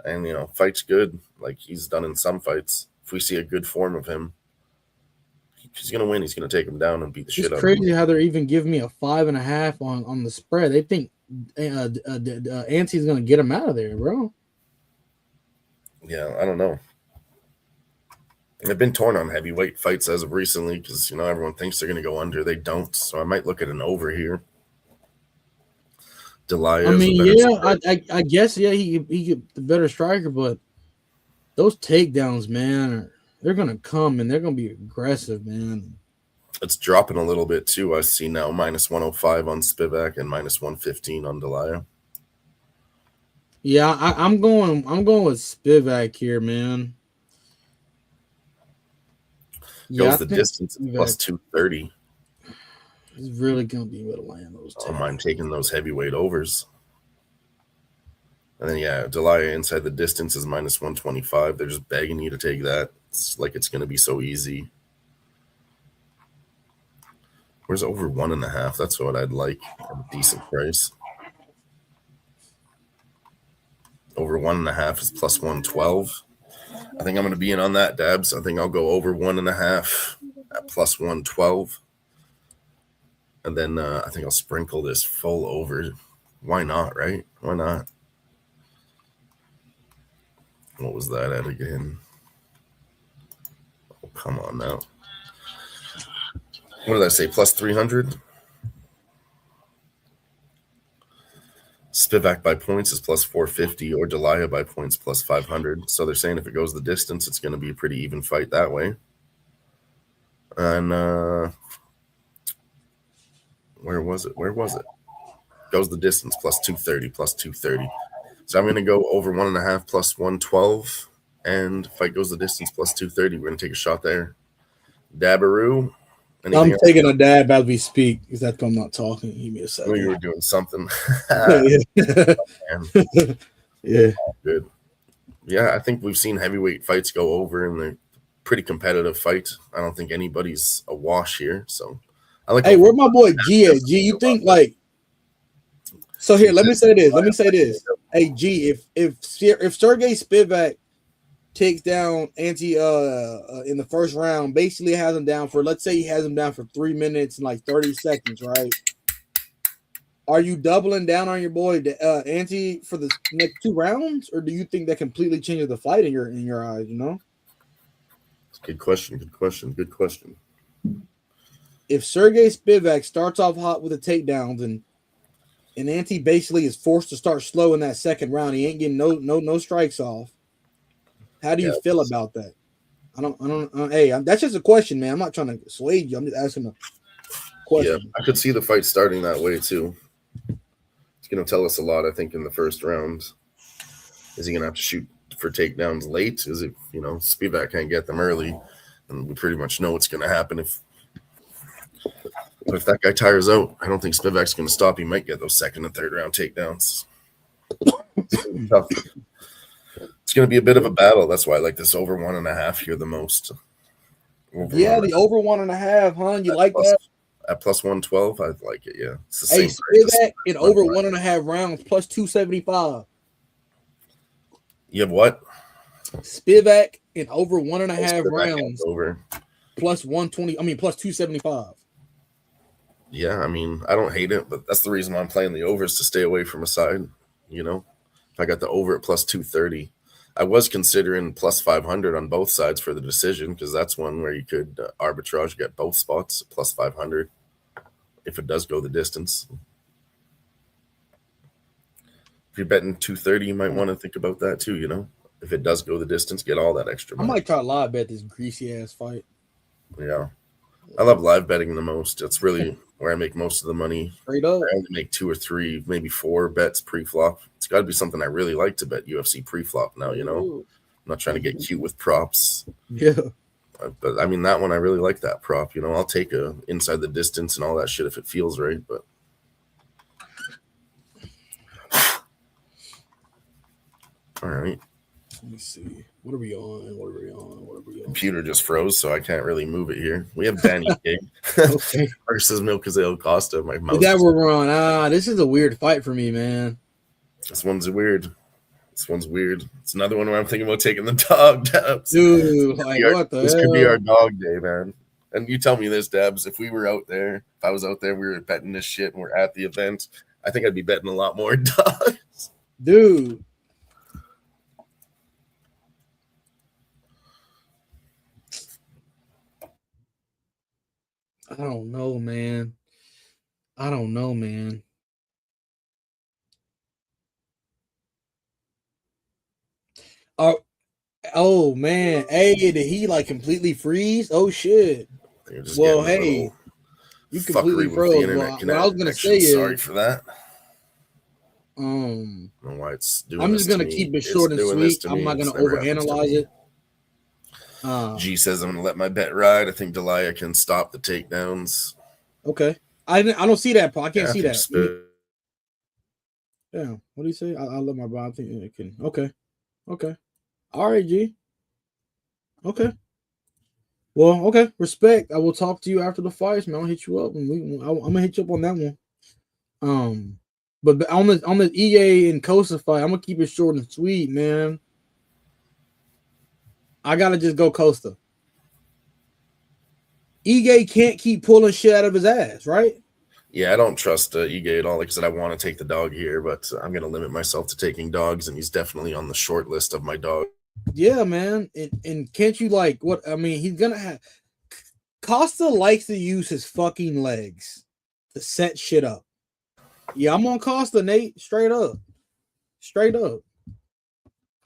and, fights good, like he's done in some fights, if we see a good form of him, he's going to win. He's going to take him down and beat the shit out of him. It's crazy how they're even giving me a 5.5 on the spread. They think Ante's going to get him out of there, bro. Yeah, I don't know. I've been torn on heavyweight fights as of recently because, everyone thinks they're going to go under. They don't. So I might look at an over here. Delaya. I mean, yeah, I guess, yeah, he get the better striker, but those takedowns, man, they're going to come and they're going to be aggressive, man. It's dropping a little bit too. I see now minus 105 on Spivak and minus 115 on Delaya. Yeah, I'm going with Spivak here, man. Goes the distance plus 230. He's really gonna be able to land those. I don't mind taking those heavyweight overs. And then Delaya inside the distance is minus 125. They're just begging you to take that. It's like it's gonna be so easy. Where's over 1.5? That's what I'd like at a decent price. Over 1.5 is plus 112. I think I'm going to be in on that, Dabs. I think I'll go over 1.5 at plus 112. And then I think I'll sprinkle this full over. Why not, right? Why not? What was that at again? Oh, come on now. What did I say? Plus 300? Spivak by points is plus 450 or Delaya by points plus 500. So they're saying if it goes the distance, it's going to be a pretty even fight that way. And where was it? Goes the distance plus 230. So I'm going to go over 1.5 plus 112. And fight goes the distance plus 230. We're going to take a shot there. Dabaroo. I'm taking a dab as we speak. Is that I'm not talking? Give me a second. You were doing something. Yeah. Good. Yeah, I think we've seen heavyweight fights go over, and they're pretty competitive fight. I don't think anybody's a wash here. So I like. Hey, where my boy G at? G, you think like? So here, let me say this. Hey G, if Sergey Spivak takes down Ante in the first round, basically has him down for, let's say he has him down for 3 minutes and like 30 seconds, right? Are you doubling down on your boy Ante for the next 2 rounds, or do you think that completely changes the fight in your eyes? You know, good question. If Sergey Spivak starts off hot with the takedowns and Ante basically is forced to start slow in that second round, he ain't getting no strikes off. How do you feel about that? I don't. Hey, that's just a question, man. I'm not trying to sway you. I'm just asking a question. Yeah, I could see the fight starting that way too. It's going to tell us a lot, I think, in the first round. Is he going to have to shoot for takedowns late? Is it, Spivak can't get them early, and we pretty much know what's going to happen if that guy tires out. I don't think Spivak's going to stop. He might get those second and third round takedowns. Tough. It's going to be a bit of a battle. That's why I like this over 1.5 here the most. The over 1.5, huh? You like that? At plus 112, I like it, yeah. It's the hey, same Spivak in over 1.5 rounds, plus 275. You have what? Spivak in over 1.5 rounds. Over. Plus 120, plus 275. Yeah, I don't hate it, but that's the reason why I'm playing the overs, to stay away from a side, If I got the over at plus 230. I was considering plus 500 on both sides for the decision, because that's one where you could arbitrage, get both spots at plus 500 if it does go the distance. If you're betting 230, you might want to think about that too, If it does go the distance, get all that extra money. I might try live bet this greasy ass fight. Yeah. I love live betting the most. It's really where I make most of the money. Straight up. I only make 2 or 3, maybe 4 bets pre-flop. It's got to be something I really like to bet UFC pre-flop now, I'm not trying to get cute with props. Yeah. But that one, I really like that prop. I'll take a inside the distance and all that shit if it feels right. But all right. Let me see. What are we on? Computer just froze, so I can't really move it here. We have Danny King versus Milkazel Costa. My mouse. That we're on. This is a weird fight for me, man. This one's weird. It's another one where I'm thinking about taking the dog, Dabs. Dude, what the hell? This could be our dog day, man. And you tell me this, Dabs. If I was out there, we were betting this shit, and we're at the event, I think I'd be betting a lot more dogs. Dude. I don't know, man. Oh man. Hey, did he completely freeze? Oh shit. Well, hey, you completely froze. What I was gonna say is, sorry for that. I don't know why it's doing. I'm just gonna keep it short and sweet. I'm not gonna overanalyze it. G says I'm gonna let my bet ride. I think Delia can stop the takedowns. Okay, I don't see that. I can't see that. Yeah, what do you say? I'll let my bet. I think it can. Okay. All right, G. Okay. Well, okay. Respect. I will talk to you after the fights, man. I'll hit you up, and I'm gonna hit you up on that one. But on the EA and Costa fight, I'm gonna keep it short and sweet, man. I gotta just go Costa. Ige can't keep pulling shit out of his ass, right? Yeah, I don't trust Ige at all. Like I said, I want to take the dog here, but I'm going to limit myself to taking dogs, and he's definitely on the short list of my dog. Yeah, man. And can't you he's going to have – Costa likes to use his fucking legs to set shit up. Yeah, I'm on Costa, Nate. Straight up.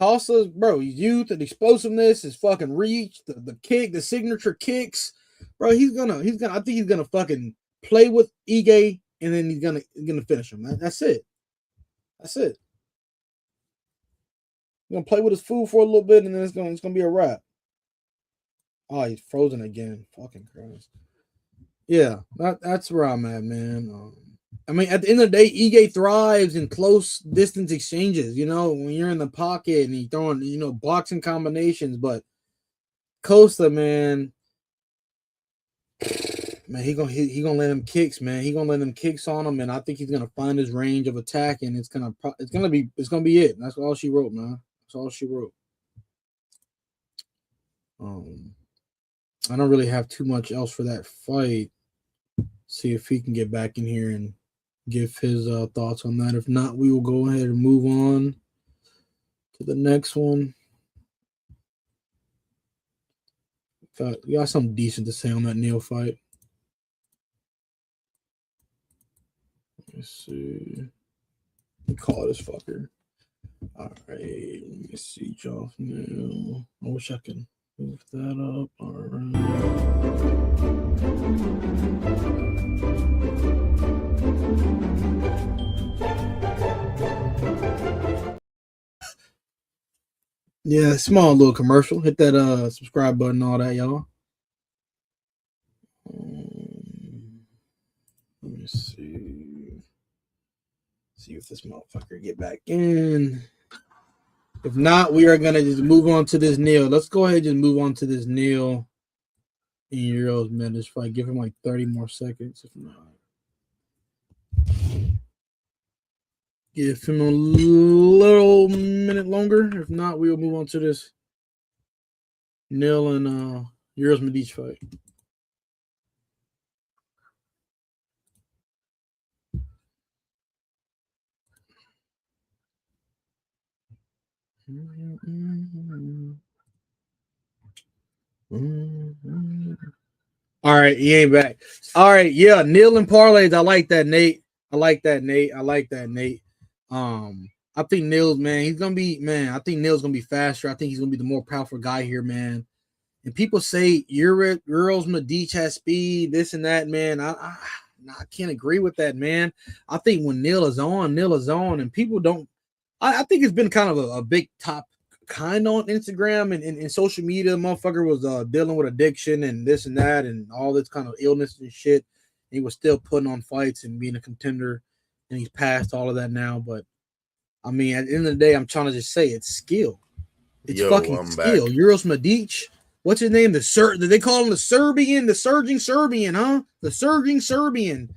Costa's, bro, his youth and explosiveness, his fucking reach, the kick, the signature kicks. Bro, I think he's gonna fucking play with Ige, and then he's gonna finish him. That's it. He's gonna play with his food for a little bit, and then it's gonna be a wrap. Oh, he's frozen again. Fucking Christ. Yeah, that's where I'm at, man. At the end of the day, Ige thrives in close distance exchanges. When you're in the pocket and he's throwing, boxing combinations, but Costa, man, he gonna let him kicks, man. He gonna let him kicks on him, and I think he's gonna find his range of attack, and it's gonna be it. That's all she wrote, man. That's all she wrote. I don't really have too much else for that fight. See if he can get back in here and give his thoughts on that. If not, we will go ahead and move on to the next one. You got something decent to say on that Neil fight. Let's see. Let me call this fucker. All right. Let me see. Joff Neil. I wish I can move that up. All right. Yeah, small little commercial. Hit that subscribe button, all that, y'all. Let me see. See if this motherfucker get back in. If not, we are gonna just move on to this Neil. Let's go ahead and just move on to this Neil in Euros, man. This fight. Give him like 30 more seconds. If not, give him a little minute longer. If not, we will move on to this Neil and Euros Medici fight. All right, he ain't back. All right, yeah, Neil and parlays. I like that, Nate. I like that, Nate. I think Neil's, man, he's gonna be, man. I think Neil's gonna be faster. I think he's gonna be the more powerful guy here, man. And people say Euros Medici has speed, this and that, man. I can't agree with that, man. I think when Neil is on, and people don't. I think it's been kind of a big top kind on Instagram and social media. Motherfucker was dealing with addiction and this and that and all this kind of illness and shit. He was still putting on fights and being a contender, and he's past all of that now. But I mean, at the end of the day, I'm trying to just say it's skill. It's fucking skill. Back. Euros Medici. What's his name? They call him the surging Serbian, huh? The surging Serbian.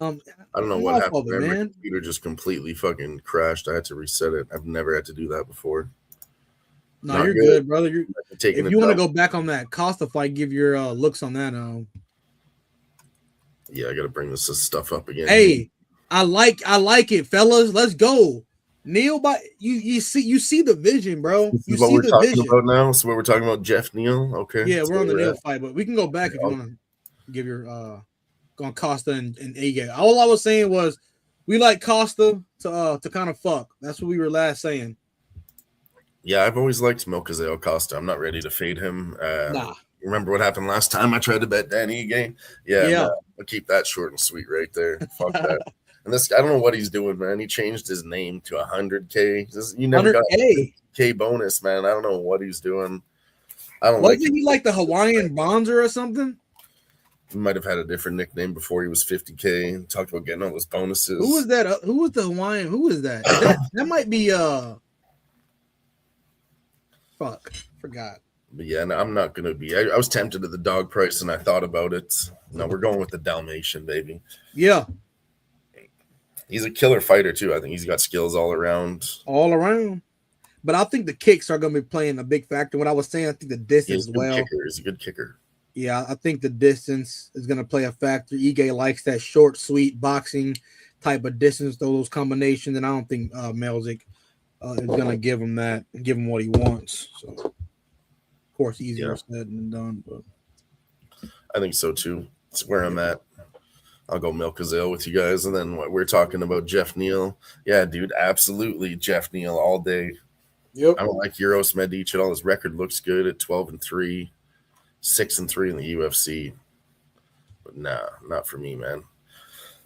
I don't know what happened there. My computer just completely fucking crashed. I had to reset it. I've never had to do that before. No, you're good, brother. If you want to go back on that Costa fight, give your looks on that. Yeah, I got to bring this stuff up again. Hey, I like it, fellas. Let's go. Neil, you see the vision, bro. This is what we're talking about now. So what we're talking about, Jeff Neal. Okay. Yeah, we're on the Neil fight, but we can go back if you want to give your on Costa and Ige. All I was saying was we like Costa to kind of fuck. That's what we were last saying. Yeah, I've always liked Milkazale Costa. I'm not ready to fade him. Nah. Remember what happened last time I tried to bet Danny Ige? Yeah. I'll keep that short and sweet right there. Fuck that. And this, I don't know what he's doing, man. He changed his name to 100K. You never got K bonus, man. I don't know what he's doing. Wasn't he like the Hawaiian Bonzer or something? He might have had a different nickname before he was 50K. Talked about getting all those bonuses. Who was that? Who was the Hawaiian? Who is that? That might be fuck, forgot. But yeah, no, I'm not gonna be. I was tempted at the dog price, and I thought about it. No, we're going with the Dalmatian, baby. Yeah, he's a killer fighter too. I think he's got skills all around. But I think the kicks are gonna be playing a big factor. What I was saying, I think the distance as well. He's a good kicker. Yeah, I think the distance is gonna play a factor. Ige likes that short, sweet boxing type of distance, those combinations, and I don't think Melzik is gonna give him what he wants. So, of course, easier said than done, but I think so too. That's where I'm at. I'll go Milkazale with you guys, and then what we're talking about, Jeff Neal. Yeah, dude, absolutely, Jeff Neal all day. Yep. I don't like Euros Medici at all. His record looks good at 12-3, 6-3 in the UFC, but nah, not for me, man.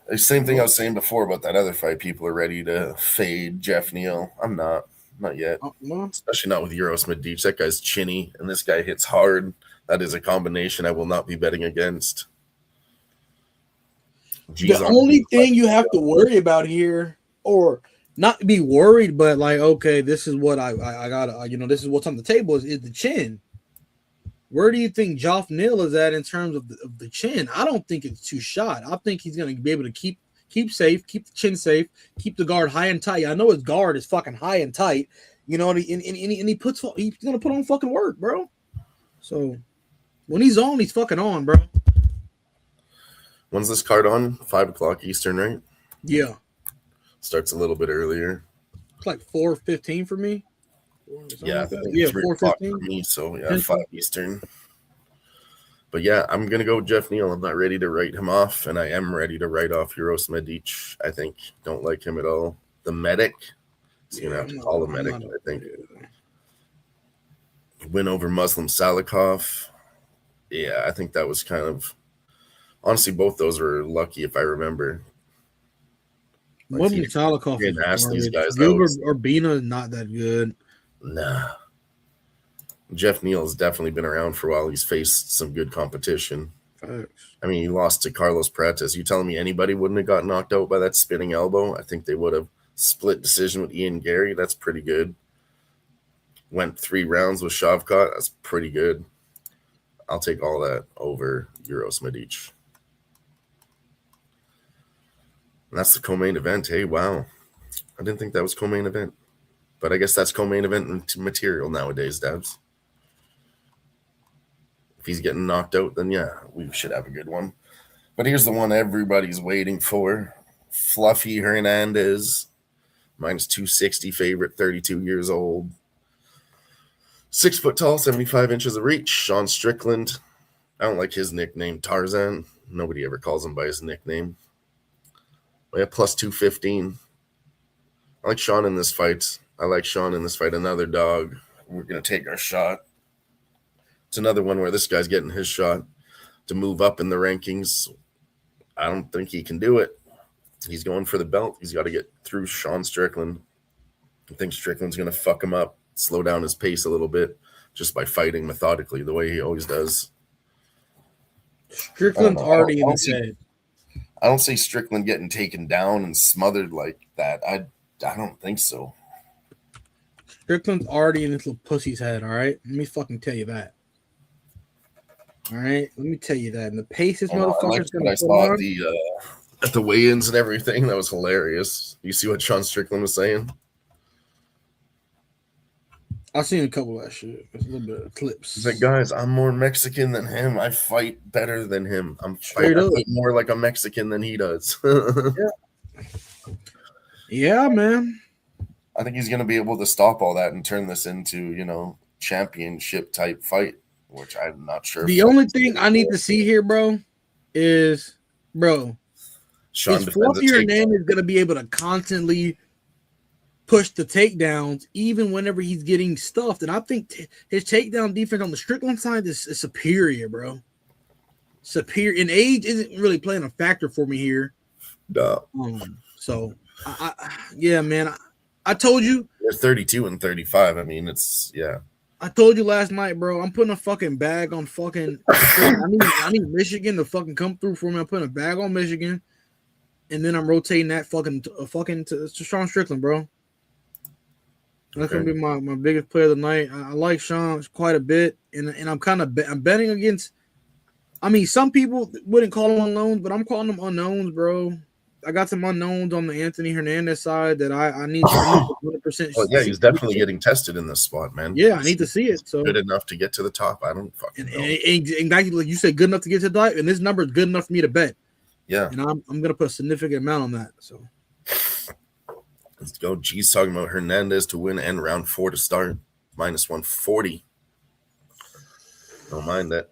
The same thing I was saying before about that other fight. People are ready to fade Jeff Neal. I'm not yet. Especially not with Euros Medici. That guy's chinny, and this guy hits hard. That is a combination I will not be betting against. The only thing you have to worry about here, or not be worried, but like, okay, this is what I got. This is what's on the table is the chin. Where do you think Joff Neal is at in terms of the chin? I don't think it's too shot. I think he's going to be able to keep safe, keep the chin safe, keep the guard high and tight. I know his guard is fucking high and tight, you know, and he's going to put on fucking work, bro. So when he's on, he's fucking on, bro. When's this card on? 5 o'clock Eastern, right? Yeah. Starts a little bit earlier. It's like 4:15 for me. Yeah, like yeah, 4:15 for me. So yeah, 5 Eastern. But yeah, I'm gonna go with Jeff Neal. I'm not ready to write him off, and I am ready to write off Uros Medic. I think don't like him at all. The medic, he's gonna have to call the medic. I think win over Muslim Salikov. Yeah, I think that was kind of honestly both those were lucky if I remember. Muslim Salikov is ask these guys. Gilbert Urbina is not that good. Nah. Jeff Neal has definitely been around for a while. He's faced some good competition. Facts. I mean, he lost to Carlos Prates. You telling me anybody wouldn't have got knocked out by that spinning elbow? I think they would have split decision with Ian Gary. That's pretty good. Went 3 rounds with Shavkat. That's pretty good. I'll take all that over Uros Medic. And that's the co-main event. Hey, wow. I didn't think that was co-main event. But I guess that's co-main event material nowadays, Dabs. If he's getting knocked out, then yeah, we should have a good one. But here's the one everybody's waiting for. Fluffy Hernandez, minus 260 favorite, 32 years old. 6 foot tall, 75 inches of reach. Sean Strickland. I don't like his nickname, Tarzan. Nobody ever calls him by his nickname. But yeah, plus 215. I like Sean in this fight. Another dog. We're going to take our shot. It's another one where this guy's getting his shot to move up in the rankings. I don't think he can do it. He's going for the belt. He's got to get through Sean Strickland. I think Strickland's going to fuck him up, slow down his pace a little bit just by fighting methodically the way he always does. Strickland's already in his head. I don't see Strickland getting taken down and smothered like that. I don't think so. Strickland's already in this little pussy's head, all right? Let me fucking tell you that. All right? Let me tell you that. And the pace this motherfucker's going to put on. At the weigh-ins and everything, that was hilarious. You see what Sean Strickland was saying? I've seen a couple of that shit. There's a little bit of clips. He's like, guys, I'm more Mexican than him. I fight better than him. I fight more like a Mexican than he does. Yeah, man. I think he's going to be able to stop all that and turn this into, championship type fight, which I'm not sure. The only thing I need to see here, bro, is, Sean is Fluffy Hernandez going to be able to constantly push the takedowns even whenever he's getting stuffed? And I think his takedown defense on the Strickland side is superior, bro. Superior. And age isn't really playing a factor for me here. No. So, yeah, man. I told you. They're 32 and 35. I mean, it's, yeah. I told you last night, bro. I'm putting a fucking bag on fucking. I need Michigan to fucking come through for me. I'm putting a bag on Michigan, and then I'm rotating that fucking to Sean Strickland, bro. That's gonna be my biggest player of the night. I like Sean quite a bit, and I'm I'm betting against. I mean, some people wouldn't call them unknowns, but I'm calling them unknowns, bro. I got some unknowns on the Anthony Hernandez side that I need 100%. Well, yeah, he's definitely getting tested in this spot, man. Yeah, I need to see it. So good enough to get to the top. I don't fucking know. And like you said, good enough to get to the top, and this number is good enough for me to bet. Yeah, and I'm gonna put a significant amount on that. So let's go. G's talking about Hernandez to win and round 4 to start, minus 140. Don't mind that.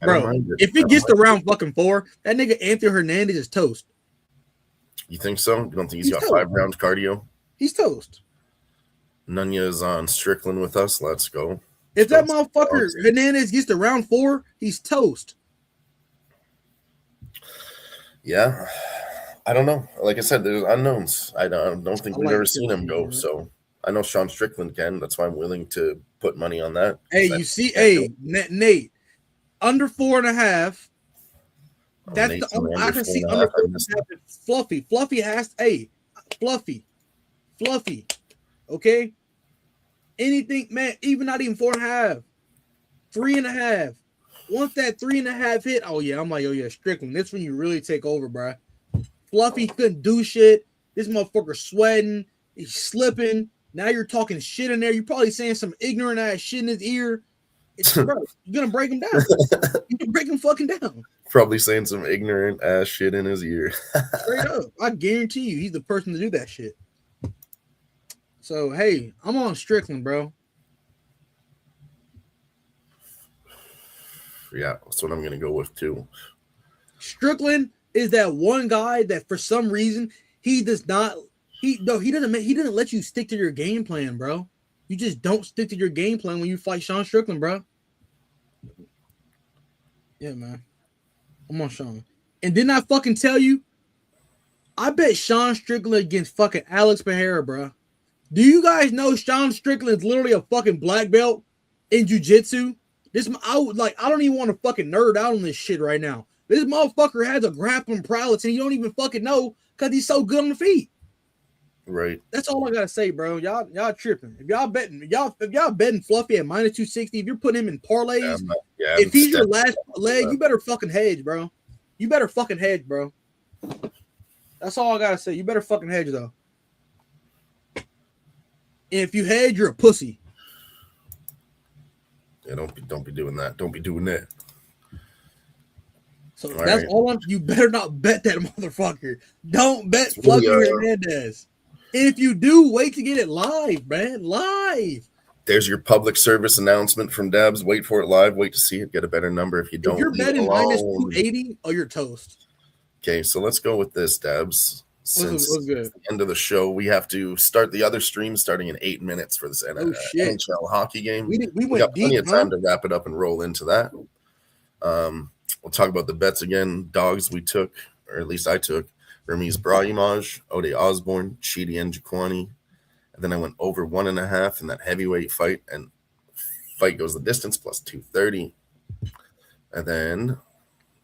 Bro, if he gets to round fucking 4, that nigga Anthony Hernandez is toast. You think so? You don't think he's got toast. 5 round cardio? He's toast. Nunya is on Strickland with us. Let's go. If that motherfucker Hernandez gets to round 4, he's toast. Yeah. I don't know. Like I said, there's unknowns. I don't think we've ever seen him go. So I know Sean Strickland can. That's why I'm willing to put money on that. Hey, you see, Nate, under 4.5. That's the only I can see under 4.5. Fluffy has Fluffy. Okay, anything, man. Even not even 4.5. 3.5. Once that 3.5 hit, oh yeah, I'm like, oh yeah, Strickland. This when you really take over, bro. Fluffy couldn't do shit. This motherfucker sweating. He's slipping. Now you're talking shit in there. You're probably saying some ignorant ass shit in his ear. Bro, you're gonna break him down. You can break him fucking down. Probably saying some ignorant ass shit in his ear. Straight up. I guarantee you he's the person to do that shit. So hey, I'm on Strickland, bro. Yeah, that's what I'm gonna go with too. Strickland is that one guy that for some reason he doesn't let you stick to your game plan, bro. You just don't stick to your game plan when you fight Sean Strickland, bro. Yeah, man. I'm on Sean. And didn't I fucking tell you? I bet Sean Strickland against fucking Alex Pereira, bro. Do you guys know Sean Strickland is literally a fucking black belt in jiu-jitsu? I don't even want to fucking nerd out on this shit right now. This motherfucker has a grappling prowess and you don't even fucking know because he's so good on the feet. Right. That's all I gotta say, bro. Y'all tripping. If y'all betting Fluffy at -260, if you're putting him in parlays, if he's your last leg, you better fucking hedge, bro. You better fucking hedge, bro. That's all I gotta say. You better fucking hedge though. And if you hedge, you're a pussy. Yeah, don't be doing that. Don't be doing that. So that's all you better not bet that motherfucker. Don't bet Fluffy Hernandez. And if you do, wait to get it live, man. Live. There's your public service announcement from Debs. Wait for it live. Wait to see it. Get a better number. If you don't, if you're betting -280, oh, you're toast. Okay, so let's go with this, Debs. Since the end of the show, we have to start the other stream starting in 8 minutes for this NHL hockey game. We got plenty of time to wrap it up and roll into that. We'll talk about the bets again. Dogs we took, or at least I took. Ramiz Brahimaj, Ode Osborne, Chidi Njokwani. And then I went over 1.5 in that heavyweight fight. And fight goes the distance plus 230. And then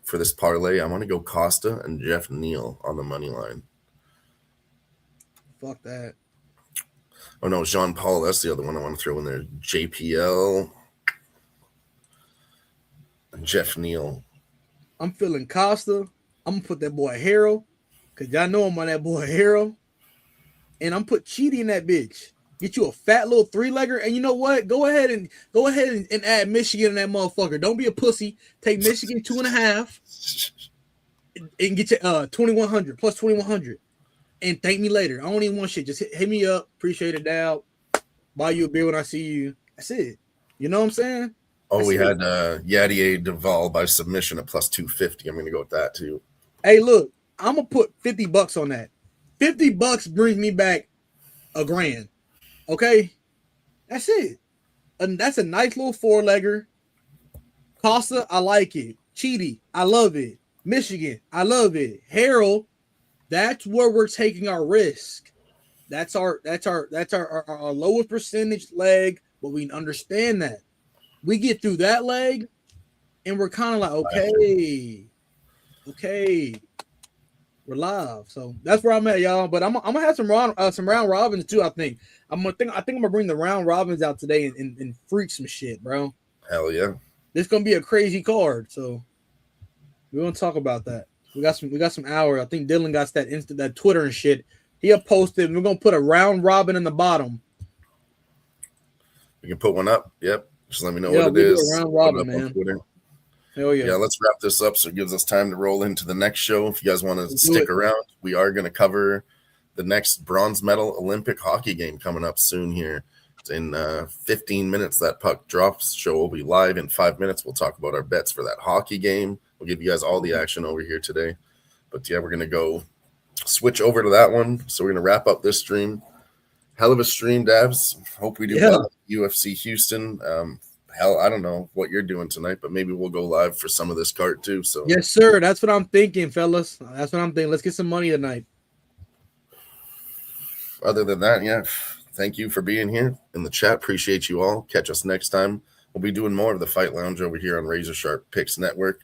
for this parlay, I want to go Costa and Jeff Neal on the money line. Fuck that. Oh, no, Jean Paul. That's the other one I want to throw in there. JPL and Jeff Neal. I'm feeling Costa. I'm going to put that boy Harrell. Because y'all know I'm on that boy Harrell. And I'm put Chidi in that bitch. Get you a fat little 3-legger. And you know what? Go ahead and add Michigan in that motherfucker. Don't be a pussy. Take Michigan 2.5 and get your 2,100 plus 2,100. And thank me later. I don't even want shit. Just hit me up. Appreciate it, Dow. Buy you a beer when I see you. That's it. You know what I'm saying? Oh, we had Yadier Duvall by submission at plus 250. I'm going to go with that too. Hey, look, I'm going to put $50 on that. $50 brings me back $1,000. Okay? That's it. And that's a nice little 4-legger. Costa, I like it. Chidi, I love it. Michigan, I love it. Harrell, that's where we're taking our risk. That's our lowest percentage leg, but we understand that. We get through that leg, and we're kind of like, okay, we're live. So that's where I'm at, y'all. But I'm gonna have some round robins too. I think I'm gonna bring the round robins out today and freak some shit, bro. Hell yeah! This gonna be a crazy card. So we're gonna talk about that. We got some hours. I think Dylan got that Twitter and shit. He posted. We're gonna put a round robin in the bottom. You can put one up. Yep. Just let me know what it is. Round robin, man. Hell yeah. Yeah, let's wrap this up so it gives us time to roll into the next show. If you guys want to stick around, we are going to cover the next bronze medal Olympic hockey game coming up soon here. It's in 15 minutes. That puck drops. Show will be live in 5 minutes. We'll talk about our bets for that hockey game. We'll give you guys all the action over here today. But yeah, we're going to go switch over to that one. So we're going to wrap up this stream. Hell of a stream, Davs. Hope we do well. UFC Houston. Hell, I don't know what you're doing tonight, but maybe we'll go live for some of this card too. So yes, sir. That's what I'm thinking, fellas. That's what I'm thinking. Let's get some money tonight. Other than that, yeah. Thank you for being here in the chat. Appreciate you all. Catch us next time. We'll be doing more of the Fight Lounge over here on Razor Sharp Picks Network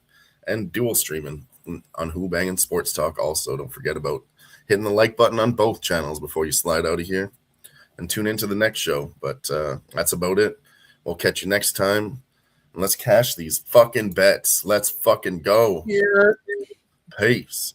and dual streaming on Who-Bangin Sports Talk. Also, don't forget about hitting the like button on both channels before you slide out of here. And tune into the next show. But that's about it. We'll catch you next time. Let's cash these fucking bets. Let's fucking go. Yeah. Peace.